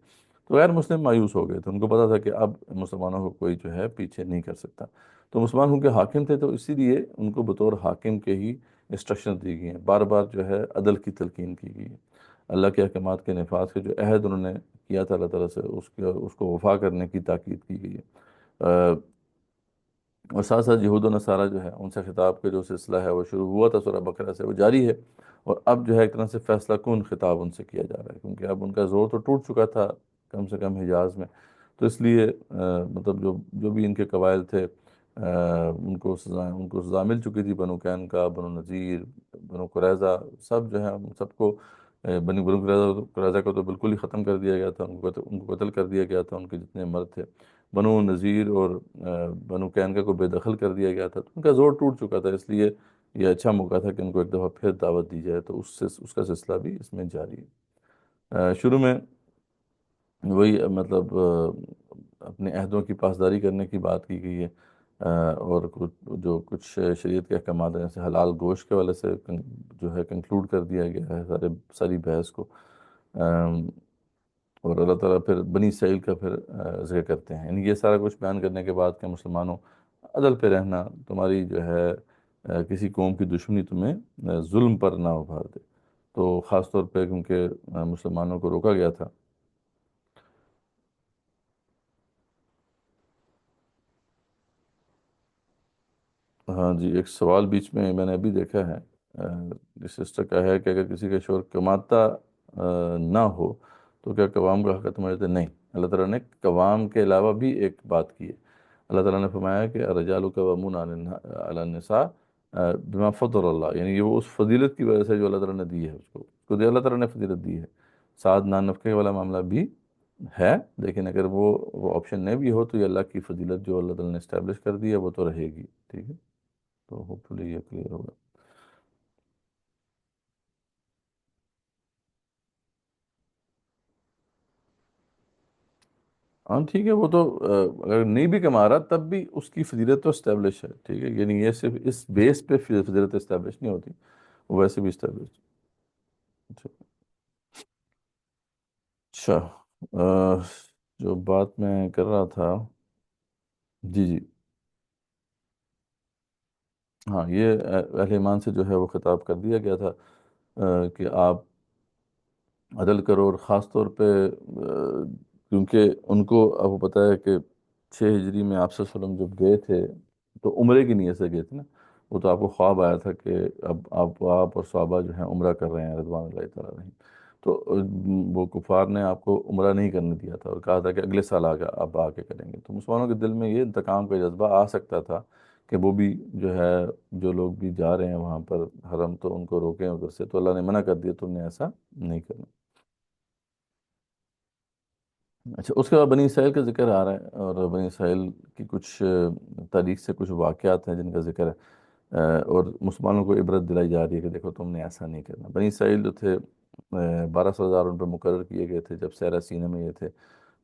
تو غیر مسلم مایوس ہو گئے تھے. ان کو پتا تھا کہ اب مسلمانوں کو کوئی جو ہے پیچھے نہیں کر سکتا. تو مسلمان ان کے حاکم تھے، تو اسی لیے ان کو بطور حاکم کے ہی انسٹرکشن دی گئی ہیں. بار بار جو ہے عدل کی تلقین کی گئی ہے. اللہ کے احکامات کے نفاذ کے جو عہد انہوں نے کیا تھا اللہ تعالیٰ سے، اس کو وفا کرنے کی تاکید کی گئی ہے. اور ساتھ ساتھ یہود و نصارہ جو ہے ان سے خطاب کا جو سلسلہ ہے وہ شروع ہوا تھا سورہ بقرہ سے، وہ جاری ہے. اور اب جو ہے ایک طرح سے فیصلہ کن خطاب ان سے کیا جا رہا ہے، کیونکہ اب ان کا زور تو ٹوٹ چکا تھا کم سے کم حجاز میں. تو اس لیے مطلب جو بھی ان کے قبائل تھے ان کو سزا مل چکی تھی، بنو قینقاع، بنو نذیر، بنو قریظہ، سب جو ہے ان سب کو بنو قریظہ کو تو بالکل ہی ختم کر دیا گیا تھا، ان کو قتل کر دیا گیا تھا، ان کے جتنے مرد تھے۔ بنو نذیر اور بنو قینقاع کو بے دخل کر دیا گیا تھا، تو ان کا زور ٹوٹ چکا تھا، اس لیے یہ اچھا موقع تھا کہ ان کو ایک دفعہ پھر دعوت دی جائے، تو اس کا سلسلہ بھی اس میں جاری ہے۔ شروع میں وہی مطلب اپنے عہدوں کی پاسداری کرنے کی بات کی گئی ہے، اور کچھ شریعت کے احکامات ہیں، جیسے حلال گوشت کے والے سے جو ہے کنکلوڈ کر دیا گیا ہے ساری بحث کو، اور اللہ تعالیٰ پھر بنی اسرائیل کا پھر ذکر کرتے ہیں، یعنی یہ سارا کچھ بیان کرنے کے بعد کہ مسلمانوں عدل پہ رہنا، تمہاری جو ہے کسی قوم کی دشمنی تمہیں ظلم پر نہ ابھار دے، تو خاص طور پہ کیونکہ مسلمانوں کو روکا گیا تھا۔ ہاں جی، ایک سوال بیچ میں نے ابھی دیکھا ہے، جس سسٹر کا ہے کہ اگر کسی کا شوہر کماتا نہ ہو تو کیا قوام کا حق ہے تمہارے تھے؟ نہیں، اللہ تعالیٰ نے قوام کے علاوہ بھی ایک بات کی ہے۔ اللہ تعالیٰ نے فرمایا کہ الرجال قوامون علی النساء بما فضل اللہ، یعنی یہ وہ اس فضیلت کی وجہ سے جو اللہ تعالیٰ نے دی ہے، اس کو اللہ تعالیٰ نے فضیلت دی ہے۔ ساتھ نان نفقے والا معاملہ بھی ہے، لیکن اگر وہ آپشن نہیں بھی ہو تو یہ اللہ کی فضیلت جو اللہ تعالیٰ نے اسٹیبلش کر دی ہے وہ تو رہے گی، ٹھیک ہے؟ تو ہوپ فلی یہ کلیئر ہوگا۔ ہاں ٹھیک ہے، وہ تو اگر نہیں بھی کما رہا تب بھی اس کی فضیلت تو اسٹیبلش ہے، ٹھیک ہے، یعنی یہ صرف اس بیس پہ فضیلت اسٹیبلش نہیں ہوتی، وہ ویسے بھی اسٹیبلش۔ اچھا، جو بات میں کر رہا تھا، جی جی، ہاں، یہ اہل ایمان سے جو ہے وہ خطاب کر دیا گیا تھا کہ آپ عدل کرو، اور خاص طور پہ کیونکہ ان کو اب وہ پتہ ہے کہ 6 ہجری میں آپ صلی اللہ علیہ وسلم جب گئے تھے تو عمرے کی نیت سے گئے تھے نا، وہ تو آپ کو خواب آیا تھا کہ اب آپ اور صحابہ جو ہیں عمرہ کر رہے ہیں رضوان اللہ تعالیٰ علیہم، تو وہ کفار نے آپ کو عمرہ نہیں کرنے دیا تھا اور کہا تھا کہ اگلے سال اب آ کے کریں گے، تو مسلمانوں کے دل میں یہ انتقام کا جذبہ آ سکتا تھا کہ وہ بھی جو ہے، جو لوگ بھی جا رہے ہیں وہاں پر حرم، تو ان کو روکیں ادھر سے، تو اللہ نے منع کر دیا، تم نے ایسا نہیں کرنا۔ اچھا، اس کے بعد بنی اسرائیل کا ذکر آ رہا ہے، اور بنی اسرائیل کی کچھ تاریخ سے کچھ واقعات ہیں جن کا ذکر ہے، اور مسلمانوں کو عبرت دلائی جا رہی ہے کہ دیکھو تم نے ایسا نہیں کرنا۔ بنی اسرائیل جو تھے 12 سردار ان پہ مقرر کیے گئے تھے جب سیرہ سینہ میں یہ تھے،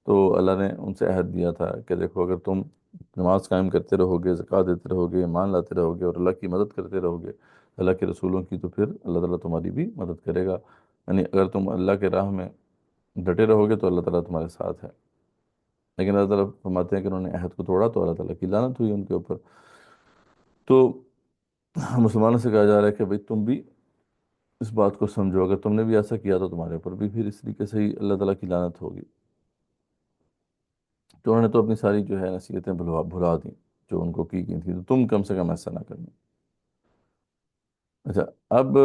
تو اللہ نے ان سے عہد دیا تھا کہ دیکھو اگر تم نماز قائم کرتے رہو گے، زکوٰۃ دیتے رہو گے، ایمان لاتے رہو گے، اور اللہ کی مدد کرتے رہو گے، اللہ کے رسولوں کی، تو پھر اللہ تعالیٰ تمہاری بھی مدد کرے گا، یعنی اگر تم اللہ کے راہ میں ڈٹے رہو گے تو اللہ تعالیٰ تمہارے ساتھ ہے۔ لیکن اللہ تعالیٰ فرماتے ہیں کہ انہوں نے عہد کو توڑا تو اللہ تعالیٰ کی لعنت ہوئی ان کے اوپر۔ تو مسلمانوں سے کہا جا رہا ہے کہ بھئی تم بھی اس بات کو سمجھو، اگر تم نے بھی ایسا کیا تو تمہارے اوپر بھی پھر اس طریقے سے ہی اللہ تعالیٰ کی لعنت ہوگی۔ تو انہوں نے تو اپنی ساری جو ہے نصیحتیں بھلا دیں جو ان کو کی گئی تھی، تو تم کم سے کم ایسا نہ کرنا۔ اچھا، اب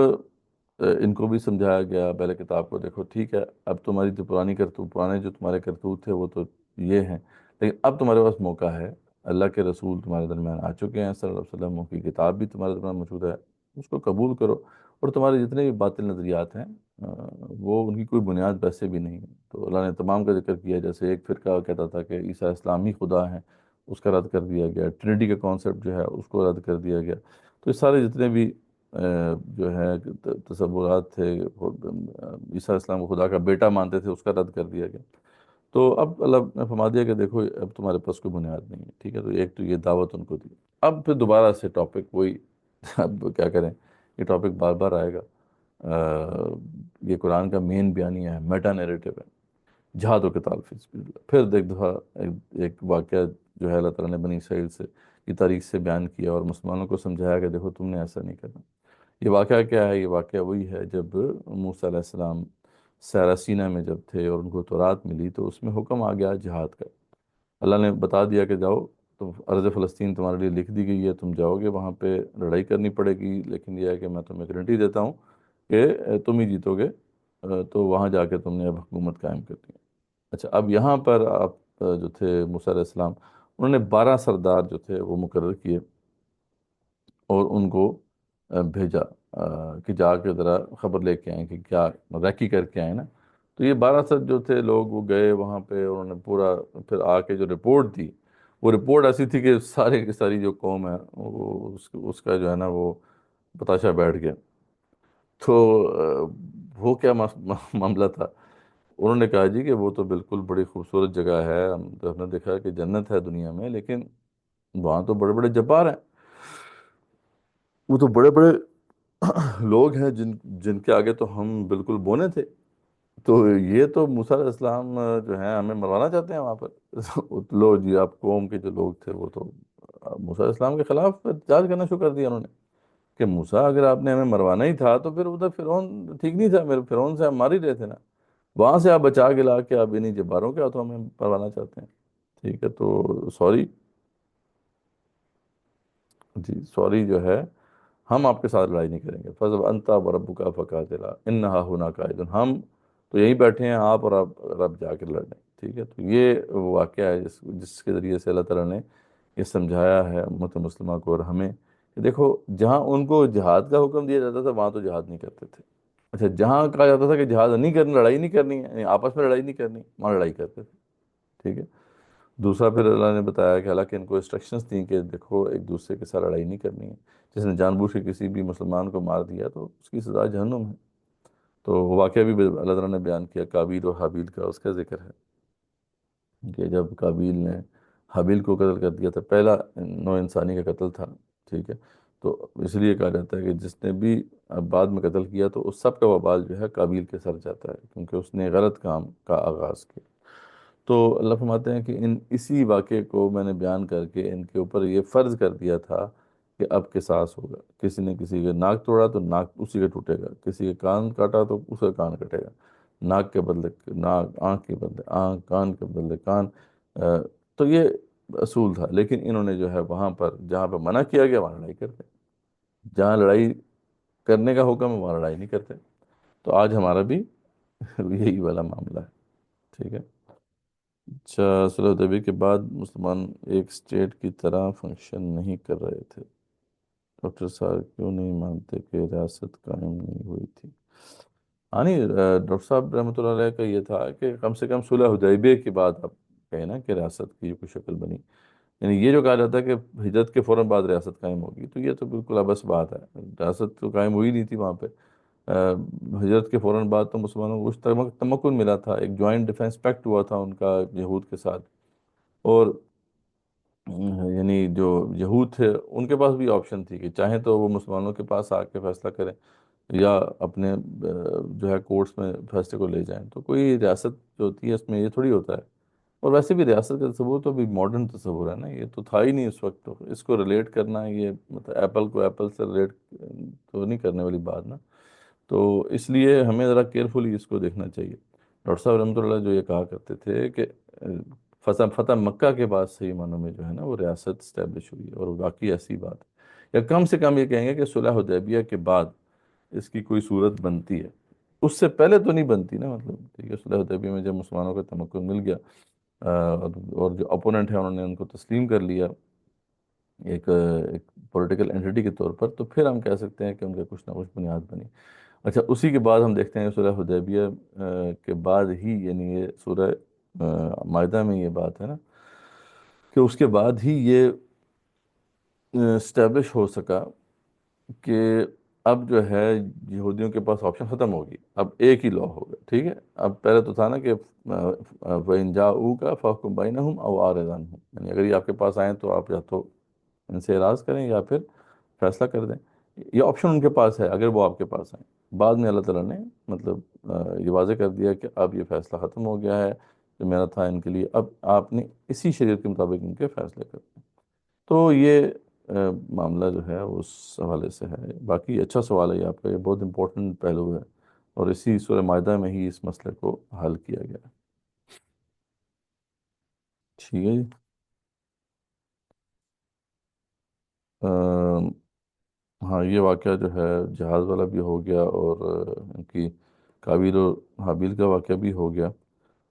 ان کو بھی سمجھایا گیا پہلے کتاب کو، دیکھو ٹھیک ہے، اب تمہاری جو پرانے جو تمہارے کرتوت تھے وہ تو یہ ہیں، لیکن اب تمہارے پاس موقع ہے، اللہ کے رسول تمہارے درمیان آ چکے ہیں صلی اللہ علیہ وسلم، کی کتاب بھی تمہارے درمیان موجود ہے، اس کو قبول کرو، اور تمہارے جتنے بھی باطل نظریات ہیں وہ ان کی کوئی بنیاد ویسے بھی نہیں ہے۔ تو اللہ نے تمام کا ذکر کیا، جیسے ایک فرقہ کہتا تھا کہ عیسیٰ اسلام ہی خدا ہیں، اس کا رد کر دیا گیا، ٹرینٹی کا کانسیپٹ جو ہے اس کو رد کر دیا گیا، تو یہ سارے جتنے بھی جو ہے تصورات تھے، عیسیٰ اسلام کو خدا کا بیٹا مانتے تھے، اس کا رد کر دیا گیا۔ تو اب اللہ نے فرما دیا کہ دیکھو اب تمہارے پاس کوئی بنیاد نہیں ہے، ٹھیک ہے، تو ایک تو یہ دعوت ان کو دی، اب پھر دوبارہ سے ٹاپک وہی اب کیا کریں، یہ ٹاپک بار بار آئے گا، یہ قرآن کا مین بیانیہ ہے، میٹا نیریٹو ہے، جہاد و قتال فی سبیل اللہ۔ پھر ایک دفعہ ایک واقعہ جو ہے اللہ تعالیٰ نے بنی اسرائیل سے کی تاریخ سے بیان کیا اور مسلمانوں کو سمجھایا کہ دیکھو تم نے ایسا نہیں کرنا۔ یہ واقعہ کیا ہے؟ یہ واقعہ وہی ہے جب موسیٰ علیہ السلام سیرہ سینہ میں جب تھے اور ان کو تورات ملی، تو اس میں حکم آ گیا جہاد کا، اللہ نے بتا دیا کہ جاؤ، تم ارض فلسطین تمہارے لیے لکھ دی گئی ہے، تم جاؤ گے وہاں پہ لڑائی کرنی پڑے گی، لیکن یہ ہے کہ میں تمہیں گارنٹی دیتا ہوں کہ تم ہی جیتو گے، تو وہاں جا کے تم نے اب حکومت قائم کر دی۔ اچھا، اب یہاں پر آپ جو تھے موسیٰ علیہ السلام، انہوں نے 12 سردار جو تھے وہ مقرر کیے اور ان کو بھیجا کہ جا کے ذرا خبر لے کے آئیں کہ کیا ریکی کر کے آئیں نا. تو یہ 12 سر جو تھے لوگ وہ گئے وہاں پہ، انہوں نے پورا پھر آ کے جو رپورٹ دی، وہ رپورٹ ایسی تھی کہ سارے کی ساری جو قوم ہے وہ اس کا جو ہے نا وہ بتاشا بیٹھ گیا. تو وہ کیا معاملہ تھا. انہوں نے کہا جی کہ وہ تو بالکل بڑی خوبصورت جگہ ہے، ہم تو نے دیکھا کہ جنت ہے دنیا میں، لیکن وہاں تو بڑے بڑے جبار ہیں، وہ تو بڑے بڑے لوگ ہیں جن کے آگے تو ہم بالکل بونے تھے. تو یہ تو موسیٰ علیہ السلام جو ہیں ہمیں مروانا چاہتے ہیں وہاں پر. لو جی، آپ قوم کے جو لوگ تھے وہ تو موسیٰ علیہ السلام کے خلاف احتجاج کرنا شروع کر دیا انہوں نے کہ موسیٰ اگر آپ نے ہمیں مروانا ہی تھا تو پھر ادھر فرعون ٹھیک نہیں تھا، میرے فرعون سے ہم مار ہی رہے تھے نا، وہاں سے آپ بچا کے لا کے آپ انہیں جباروں کے ہاتھوں ہمیں مروانا چاہتے ہیں. ٹھیک ہے، تو سوری جی، سوری جو ہے ہم آپ کے ساتھ لڑائی نہیں کریں گے. فضب انتا وربک فقاتلا انہا ہونا قائدون، ہم تو یہیں بیٹھے ہیں، آپ اور آپ رب جا کے لڑ لیں. ٹھیک ہے، تو یہ وہ واقعہ ہے جس کے ذریعے سے اللہ تعالیٰ نے یہ سمجھایا ہے امت مسلمہ کو اور ہمیں کہ دیکھو، جہاں ان کو جہاد کا حکم دیا جاتا تھا وہاں تو جہاد نہیں کرتے تھے. اچھا، جہاں کہا جاتا تھا کہ جہاد نہیں کرنا، لڑائی نہیں کرنی ہے، یعنی آپس میں لڑائی نہیں کرنی، وہاں لڑائی کرتے تھے. ٹھیک ہے. دوسرا پھر اللہ نے بتایا کہ حالانکہ ان کو انسٹرکشنز تھیں کہ دیکھو ایک دوسرے کے ساتھ لڑائی نہیں کرنی ہے، جس نے جان بوجھ کے کسی بھی مسلمان کو مار دیا تو اس کی سزا جہنم ہے. تو وہ واقعہ بھی اللہ تعالیٰ نے بیان کیا قابیل اور حابیل کا، اس کا ذکر ہے کہ جب قابیل نے حابیل کو قتل کر دیا تھا، پہلا نو انسانی کا قتل تھا. ٹھیک ہے، تو اس لیے کہا جاتا ہے کہ جس نے بھی بعد میں قتل کیا تو اس سب کا وبال جو ہے قابیل کے سر جاتا ہے، کیونکہ اس نے غلط کام کا آغاز کیا. تو اللہ فرماتے ہیں کہ اسی واقعے کو میں نے بیان کر کے ان کے اوپر یہ فرض کر دیا تھا کہ اب قصاص ہوگا. کسی نے کسی کا ناک توڑا تو ناک اسی کا ٹوٹے گا، کسی کا کان کاٹا تو اس کا کان کٹے گا، ناک کے بدلے ناک، آنکھ کے بدلے آنکھ، کان کے بدلے کان. تو یہ اصول تھا، لیکن انہوں نے جو ہے وہاں پر جہاں پہ منع کیا گیا وہاں لڑائی کرتے، جہاں لڑائی کرنے کا حکم ہے وہاں لڑائی نہیں کرتے. تو آج ہمارا بھی یہی والا معاملہ ہے. ٹھیک ہے. اچھا، صلح حدیبیہ کے بعد مسلمان ایک اسٹیٹ کی طرح فنکشن نہیں کر رہے تھے، ڈاکٹر صاحب کیوں نہیں مانتے کہ ریاست قائم نہیں ہوئی تھی؟ ہاں نہیں، ڈاکٹر صاحب رحمۃ اللہ علیہ کا یہ تھا کہ کم سے کم صلح حدیبیہ کے بعد آپ کہیں نا کہ ریاست کی کوئی شکل بنی. یعنی یہ جو کہا جاتا ہے کہ ہجرت کے فوراً بعد ریاست قائم ہوگی، تو یہ تو بالکل ابس بات ہے. ریاست تو قائم ہوئی نہیں تھی وہاں پہ. ہجرت کے فوراً بعد تو مسلمانوں کو کچھ تمکن ملا تھا، ایک جوائنٹ ڈیفنس پیکٹ ہوا تھا ان کا یہود کے ساتھ. اور یعنی جو یہود تھے ان کے پاس بھی آپشن تھی کہ چاہیں تو وہ مسلمانوں کے پاس آ کے فیصلہ کریں یا اپنے جو ہے کورٹس میں فیصلے کو لے جائیں. تو کوئی ریاست جو ہوتی ہے اس میں یہ تھوڑی ہوتا ہے. اور ویسے بھی ریاست کا تصور تو ابھی ماڈرن تصور ہے نا، یہ تو تھا ہی نہیں اس وقت. تو اس کو ریلیٹ کرنا، یہ مطلب ایپل کو ایپل سے ریلیٹ تو نہیں کرنے والی بات نا. تو اس لیے ہمیں ذرا کیئرفلی اس کو دیکھنا چاہیے. ڈاکٹر صاحب رحمۃ اللہ جو یہ کہا کرتے تھے کہ فتح مکہ کے بعد صحیح معنوں میں جو ہے نا وہ ریاست اسٹیبلش ہوئی ہے، اور واقعی ایسی بات ہے. یا کم سے کم یہ کہیں گے کہ صلح حدیبیہ کے بعد اس کی کوئی صورت بنتی ہے، اس سے پہلے تو نہیں بنتی نا. مطلب ٹھیک ہے، صلح حدیبیہ میں جب مسلمانوں کا تمکن مل گیا اور جو اپوننٹ ہیں انہوں نے ان کو تسلیم کر لیا ایک پولیٹیکل اینٹی کے طور پر، تو پھر ہم کہہ سکتے ہیں کہ ان کا کچھ نہ کچھ بنیاد بنی. اچھا، اسی کے بعد ہم دیکھتے ہیں صلح حدیبیہ کے بعد ہی، یعنی یہ سورہ مائدہ میں یہ بات ہے نا کہ اس کے بعد ہی یہ اسٹیبلش ہو سکا کہ اب جو ہے یہودیوں کے پاس آپشن ختم ہوگی، اب ایک ہی لا ہوگا. ٹھیک ہے. اب پہلے تو تھا نا کہ وَإِن جَاءُوكَ فَاحْكُم بَيْنَهُمْ أَوْ أَعْرِضْ عَنْهُمْ، یعنی اگر یہ آپ کے پاس آئیں تو آپ یا تو ان سے اعراض کریں یا پھر فیصلہ کر دیں. یہ آپشن ان کے پاس ہے اگر وہ آپ کے پاس آئیں. بعد میں اللہ تعالیٰ نے مطلب یہ واضح کر دیا کہ اب یہ فیصلہ ختم ہو گیا ہے جو میرا تھا ان کے لیے، اب آپ نے اسی شریعت کے مطابق ان کے فیصلے کرنے. تو یہ معاملہ جو ہے اس حوالے سے ہے. باقی اچھا سوال ہے یہ آپ کا، یہ بہت امپورٹنٹ پہلو ہے، اور اسی سورہ مائدہ میں ہی اس مسئلے کو حل کیا گیا ہے. ٹھیک ہے جی. آم، ہاں، یہ واقعہ جو ہے جہاز والا بھی ہو گیا، اور ان کی قابیل و حابیل کا واقعہ بھی ہو گیا.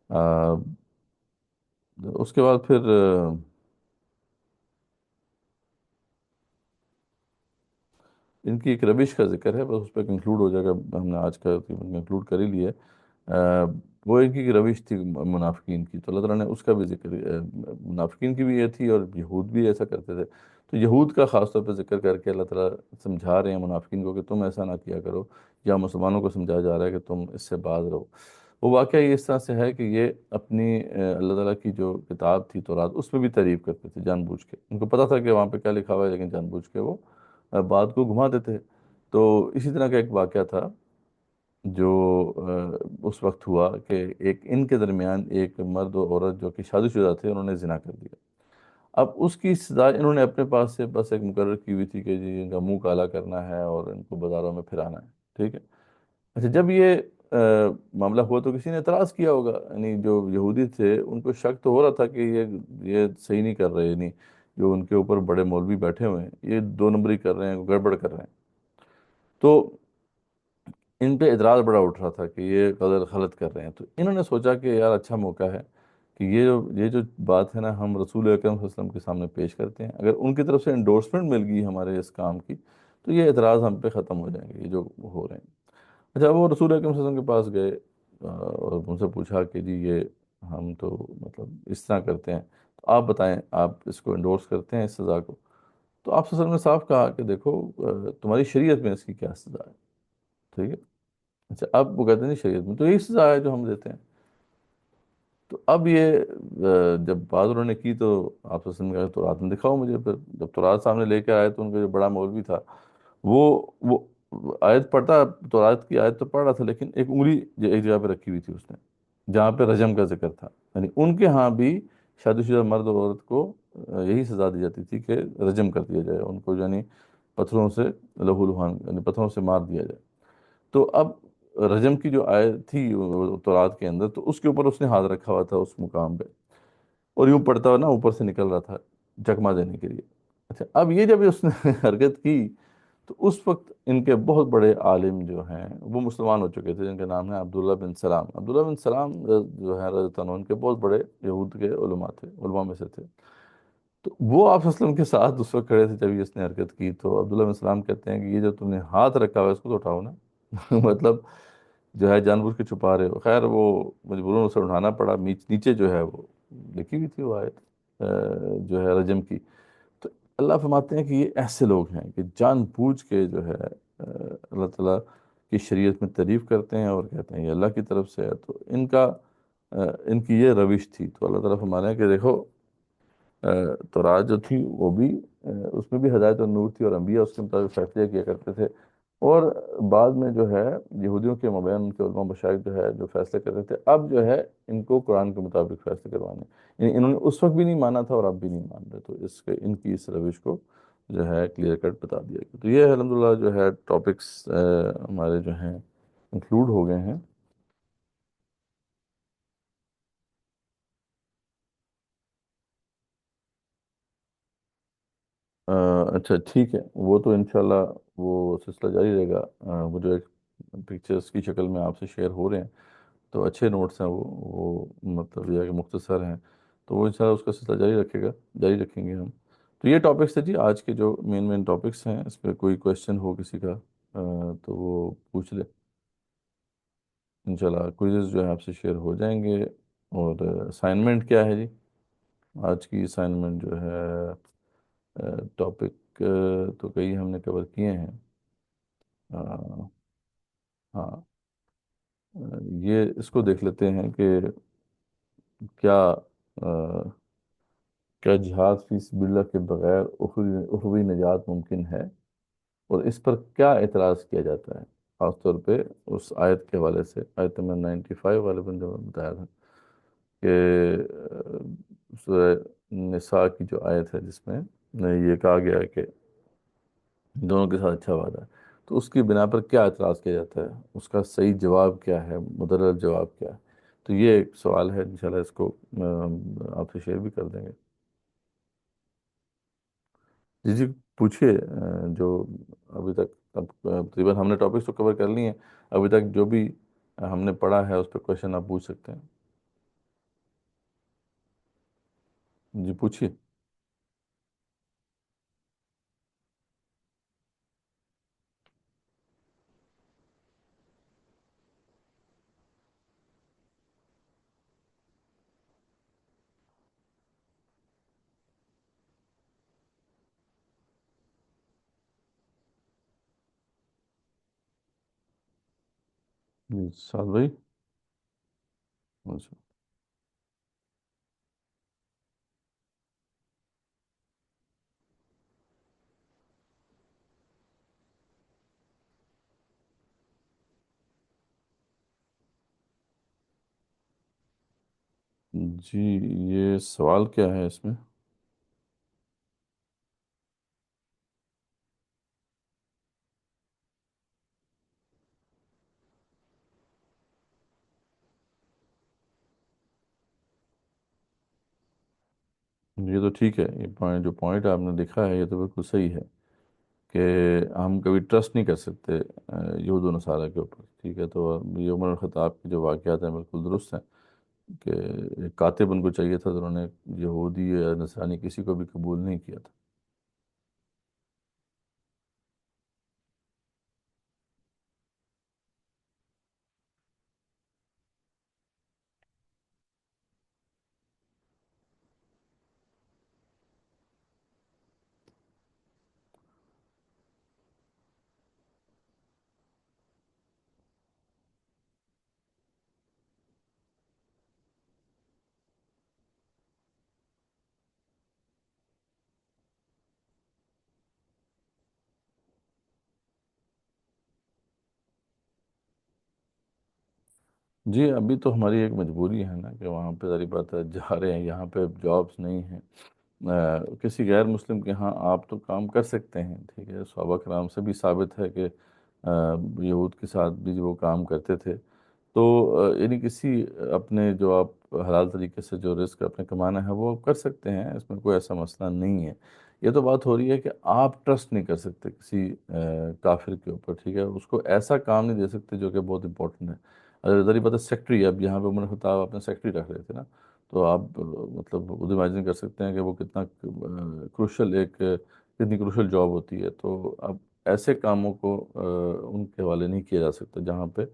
آ، اس کے بعد پھر ان کی ایک روش کا ذکر ہے، بس اس پہ کنکلوڈ ہو جائے گا، ہم نے آج کا کنکلوڈ کر ہی لیا ہے۔ آ، وہ ان کی ایک روش تھی منافقین کی، تو اللہ تعالیٰ نے اس کا بھی ذکر، منافقین کی بھی یہ تھی، اور یہود بھی ایسا کرتے تھے، تو یہود کا خاص طور پہ ذکر کر کے اللہ تعالیٰ سمجھا رہے ہیں منافقین کو کہ تم ایسا نہ کیا کرو، یا مسلمانوں کو سمجھایا جا رہا ہے کہ تم اس سے باز رہو۔ وہ واقعہ یہ اس طرح سے ہے کہ یہ اپنی اللہ تعالیٰ کی جو کتاب تھی تورات، اس پہ بھی تعریف کرتے تھے جان بوجھ کے، ان کو پتہ تھا کہ وہاں پہ کیا لکھا ہوا ہے، لیکن جان بوجھ کے وہ بات کو گھما دیتے تھے۔ تو اسی طرح کا ایک واقعہ تھا جو اس وقت ہوا کہ ایک ان کے درمیان ایک مرد و عورت جو کہ شادی شدہ تھے، انہوں نے زنا کر دیا۔ اب اس کی سزا انہوں نے اپنے پاس سے بس ایک مقرر کی ہوئی تھی کہ جی ان کا منہ کالا کرنا ہے اور ان کو بازاروں میں پھرانا ہے، ٹھیک ہے۔ اچھا، جب یہ معاملہ ہوا تو کسی نے اعتراض کیا ہوگا، یعنی جو یہودی تھے ان کو شک تو ہو رہا تھا کہ یہ صحیح نہیں کر رہے، یعنی جو ان کے اوپر بڑے مولوی بیٹھے ہوئے ہیں یہ دو نمبری کر رہے ہیں، گڑبڑ کر رہے ہیں۔ تو ان پہ اعتراض بڑا اٹھ رہا تھا کہ یہ قدر غلط کر رہے ہیں، تو انہوں نے سوچا کہ یار اچھا موقع ہے کہ یہ جو بات ہے نا، ہم رسول اکرم صلی اللہ علیہ وسلم کے سامنے پیش کرتے ہیں، اگر ان کی طرف سے انڈورسمنٹ مل گئی ہمارے اس کام کی تو یہ اعتراض ہم پہ ختم ہو جائیں گے، یہ جو ہو رہے ہیں۔ اچھا، وہ رسول اکرم صلی اللہ علیہ وسلم کے پاس گئے اور ان سے پوچھا کہ جی یہ ہم تو مطلب اس طرح کرتے ہیں، تو آپ بتائیں آپ اس کو انڈورس کرتے ہیں اس سزا کو؟ تو آپ صلی اللہ علیہ وسلم نے صاف کہا کہ دیکھو تمہاری شریعت میں اس کی کیا سزا ہے، ٹھیک ہے۔ اچھا، اب وہ کہتے ہیں نہیں شریعت میں تو یہی سزا ہے جو ہم دیتے ہیں۔ تو اب یہ جب بات انہوں نے کی تو آپ صلی اللہ علیہ وسلم نے کہا تو رات میں دکھاؤ مجھے، پھر جب تورات سامنے لے کے آئے تو ان کا جو بڑا مولوی تھا وہ وہ آیت پڑھتا، تورات کی آیت تو پڑھ رہا تھا، لیکن ایک انگلی ایک جگہ پہ رکھی ہوئی تھی اس نے جہاں پہ رجم کا ذکر تھا، یعنی ان کے ہاں بھی شادی شدہ مرد اور عورت کو یہی سزا دی جاتی تھی کہ رجم کر دیا جائے ان کو، یعنی پتھروں سے لہو لہان، یعنی پتھروں سے مار دیا جائے۔ تو اب رجم کی جو آیت تھی تورات کے اندر، تو اس کے اوپر اس نے ہاتھ رکھا ہوا تھا اس مقام پہ، اور یوں پڑتا ہوا نا اوپر سے نکل رہا تھا چکما دینے کے لیے۔ اچھا، اب یہ جب اس نے حرکت کی تو اس وقت ان کے بہت بڑے عالم جو ہیں وہ مسلمان ہو چکے تھے، جن کا نام ہے عبداللہ بن سلام۔ عبداللہ بن سلام جو ہے رضی اللہ عنہ، ان کے بہت بڑے یہود کے علماء تھے، علماء میں سے تھے۔ تو وہ آپ صلی اللہ علیہ وسلم کے ساتھ اس وقت کھڑے تھے جب اس نے حرکت کی، تو عبداللہ بن سلام کہتے ہیں کہ یہ جو تم نے ہاتھ رکھا ہوا ہے اس کو تو اٹھاؤ نا مطلب جو ہے جان بوجھ کے چھپا رہے ہو۔ خیر وہ مجبوراً اسے اٹھانا پڑا، نیچے جو ہے وہ لکھی ہوئی تھی وہ آیت جو ہے رجم کی۔ تو اللہ فرماتے ہیں کہ یہ ایسے لوگ ہیں کہ جان بوجھ کے جو ہے اللہ تعالیٰ کی شریعت میں تعریف کرتے ہیں اور کہتے ہیں یہ اللہ کی طرف سے ہے، تو ان کی یہ روش تھی۔ تو اللہ تعالیٰ فرما رہے ہیں کہ دیکھو تورات جو تھی وہ بھی اس میں بھی ہدایت اور نور تھی، اور انبیاء اس کے مطابق فیصلے کیا کرتے تھے، اور بعد میں جو ہے یہودیوں کے مابین ان کے علماء مشائخ جو ہے جو فیصلے کرتے تھے، اب جو ہے ان کو قرآن کے مطابق فیصلے کروانے، یعنی انہوں نے اس وقت بھی نہیں مانا تھا اور اب بھی نہیں مان رہے، تو ان کی اس روش کو جو ہے کلیئر کٹ بتا دیا گیا۔ تو یہ الحمدللہ جو ہے ٹاپکس ہمارے جو ہیں انکلوڈ ہو گئے ہیں۔ اچھا ٹھیک ہے، وہ تو انشاءاللہ وہ سلسلہ جاری رہے گا۔ وہ جو ایک پکچرز کی شکل میں آپ سے شیئر ہو رہے ہیں تو اچھے نوٹس ہیں، وہ مطلب یہ ہے کہ مختصر ہیں، تو وہ انشاءاللہ اس کا سلسلہ جاری رکھیں گے ہم۔ تو یہ ٹاپکس تھے جی آج کے جو مین ٹاپکس ہیں، اس پہ کوئی کویشچن ہو کسی کا تو وہ پوچھ لے، انشاءاللہ کوئزز جو ہے آپ سے شیئر ہو جائیں گے۔ اور اسائنمنٹ کیا ہے جی؟ آج کی اسائنمنٹ جو ہے ٹاپک تو کئی ہم نے کور کیے ہیں۔ ہاں، یہ اس کو دیکھ لیتے ہیں کہ کیا کیا جہاد فی سبیل اللہ کے بغیر اخروی نجات ممکن ہے، اور اس پر کیا اعتراض کیا جاتا ہے، خاص طور پہ اس آیت کے حوالے سے، آیت نمبر 95 والے بن جو بتایا تھا کہ سورہ نساء کی جو آیت ہے جس میں یہ کہا گیا ہے کہ دونوں کے ساتھ اچھا وعدہ ہے، تو اس کی بنا پر کیا اعتراض کیا جاتا ہے، اس کا صحیح جواب کیا ہے، مدرج جواب کیا ہے؟ تو یہ ایک سوال ہے، انشاءاللہ اس کو آپ سے شیئر بھی کر دیں گے۔ جی جی پوچھیے، جو ابھی تک اب تقریباً ہم نے ٹاپکس تو کور کر لی ہیں، ابھی تک جو بھی ہم نے پڑھا ہے اس پہ کویشچن آپ پوچھ سکتے ہیں۔ جی پوچھیے۔ جی سعد بھائی. اچھا. جی یہ سوال کیا ہے اس میں؟ یہ تو ٹھیک ہے، یہ پوائنٹ، جو پوائنٹ آپ نے لکھا ہے یہ تو بالکل صحیح ہے کہ ہم کبھی ٹرسٹ نہیں کر سکتے یہود و نصارہ کے اوپر. ٹھیک ہے، تو یہ عمر الخطاب کے جو واقعات ہیں بالکل درست ہیں کہ ایک کاتب ان کو چاہیے تھا تو انہوں نے یہودی یا نصرانی کسی کو بھی قبول نہیں کیا تھا. جی ابھی تو ہماری ایک مجبوری ہے نا کہ وہاں پہ ظاہر بات ہے جا رہے ہیں، یہاں پہ جابس نہیں ہیں. کسی غیر مسلم کے ہاں آپ تو کام کر سکتے ہیں. ٹھیک ہے، صحابہ کرام سے بھی ثابت ہے کہ یہود کے ساتھ بھی وہ کام کرتے تھے. تو یعنی کسی اپنے جو آپ حلال طریقے سے جو رزق اپنے کمانا ہے وہ کر سکتے ہیں، اس میں کوئی ایسا مسئلہ نہیں ہے. یہ تو بات ہو رہی ہے کہ آپ ٹرسٹ نہیں کر سکتے کسی کافر کے اوپر. ٹھیک ہے، اس کو ایسا کام نہیں دے سکتے جو کہ بہت امپورٹنٹ ہے. اگر ذریعہ بات سیکٹری، اب یہاں پہ عمر خطاب اپنے سیکٹری رکھ رہے تھے نا، تو آپ مطلب خود امیجن کر سکتے ہیں کہ وہ کتنا کروشل، کتنی کروشل جاب ہوتی ہے. تو اب ایسے کاموں کو ان کے حوالے نہیں کیا جا سکتا جہاں پہ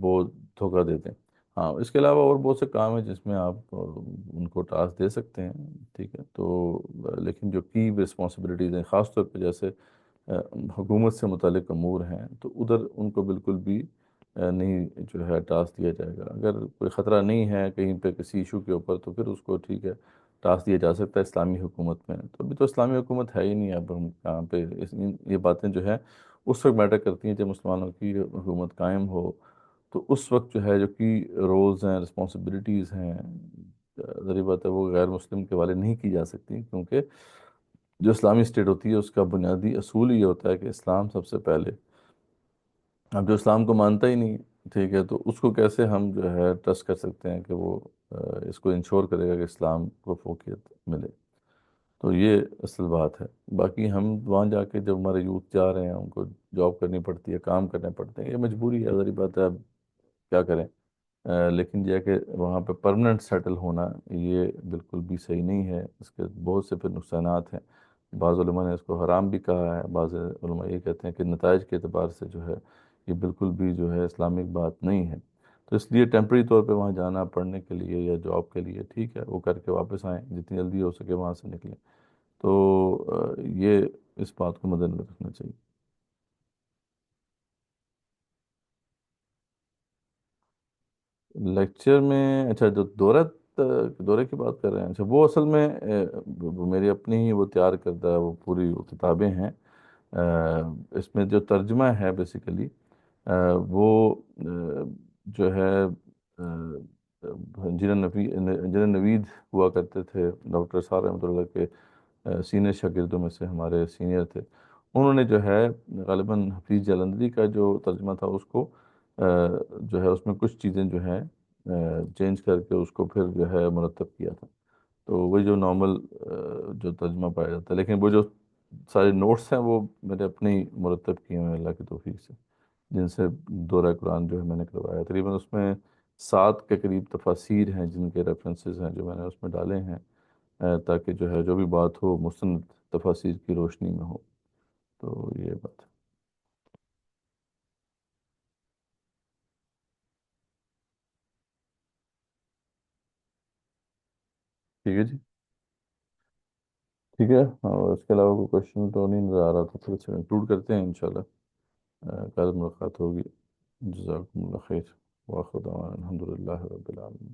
وہ دھوکہ دیتے ہیں. ہاں اس کے علاوہ اور بہت سے کام ہیں جس میں آپ ان کو ٹاسک دے سکتے ہیں. ٹھیک ہے، تو لیکن جو کی رسپانسبلٹیز ہیں خاص طور پہ جیسے حکومت سے متعلق امور ہیں تو ادھر ان کو بالکل بھی نہیں جو ہے ٹاسک دیا جائے گا. اگر کوئی خطرہ نہیں ہے کہیں پہ کسی ایشو کے اوپر تو پھر اس کو ٹھیک ہے ٹاسک دیا جا سکتا ہے اسلامی حکومت میں. تو ابھی تو اسلامی حکومت ہے ہی نہیں. اب ہم کہاں پہ یہ باتیں جو ہے اس وقت میٹر کرتی ہیں جب مسلمانوں کی حکومت قائم ہو. تو اس وقت جو ہے جو کہ رولز ہیں، رسپانسبلٹیز ہیں، ظاہر بات ہے وہ غیر مسلم کے والے نہیں کی جا سکتی، کیونکہ جو اسلامی اسٹیٹ ہوتی ہے اس کا بنیادی اصول یہ ہوتا ہے کہ اسلام سب سے پہلے. اب جو اسلام کو مانتا ہی نہیں، ٹھیک ہے، تو اس کو کیسے ہم جو ہے ٹرسٹ کر سکتے ہیں کہ وہ اس کو انشور کرے گا کہ اسلام کو فوقیت ملے. تو یہ اصل بات ہے. باقی ہم وہاں جا کے جب ہمارے یوتھ جا رہے ہیں ان کو جاب کرنی پڑتی ہے، کام کرنے پڑتے ہیں، یہ مجبوری ہے، ظاہر بات ہے. اب کیا کریں. لیکن یہ ہے کہ وہاں پہ پرمننٹ سیٹل ہونا یہ بالکل بھی صحیح نہیں ہے. اس کے بہت سے پھر نقصانات ہیں. بعض علماء نے اس کو حرام بھی کہا ہے، بعض علماء یہ کہتے ہیں کہ نتائج کے اعتبار سے جو ہے یہ بالکل بھی جو ہے اسلامک بات نہیں ہے. تو اس لیے ٹیمپری طور پہ وہاں جانا پڑھنے کے لیے یا جاب کے لیے ٹھیک ہے، وہ کر کے واپس آئیں، جتنی جلدی ہو سکے وہاں سے نکلیں. تو یہ اس بات کو مد نظر رکھنا چاہیے. لیکچر میں اچھا جو دورے کی بات کر رہے ہیں، اچھا وہ اصل میں وہ میری اپنی ہی وہ تیار کردہ وہ پوری وہ کتابیں ہیں. اس میں جو ترجمہ ہے بیسیکلی وہ جو ہے انجینئر نوید ہوا کرتے تھے، ڈاکٹر صاحب رحمۃ اللہ کے سینئر شاگردوں میں سے ہمارے سینئر تھے. انہوں نے جو ہے غالباً حفیظ جلندری کا جو ترجمہ تھا اس کو جو ہے اس میں کچھ چیزیں جو ہیں چینج کر کے اس کو پھر جو ہے مرتب کیا تھا. تو وہی جو نارمل جو ترجمہ پایا جاتا ہے، لیکن وہ جو سارے نوٹس ہیں وہ میرے اپنے ہی مرتب کیے ہوئے ہیں اللہ کی توفیق سے، جن سے دورہ قرآن جو ہے میں نے کروایا. تقریباً اس میں 7 کے قریب تفاسیر ہیں جن کے ریفرنسز ہیں جو میں نے اس میں ڈالے ہیں تاکہ جو ہے جو بھی بات ہو مستند تفاسیر کی روشنی میں ہو. تو یہ بات ہے. ٹھیک ہے جی. ٹھیک ہے، اور اس کے علاوہ کوئی کوشچن تو نہیں نظر آ رہا تھا، پھر اسے کنکلوڈ کرتے ہیں انشاءاللہ. کل ملاقات ہوگی. جزاکم اللہ خیر، واخر دعوانا الحمد للہ رب العالمین۔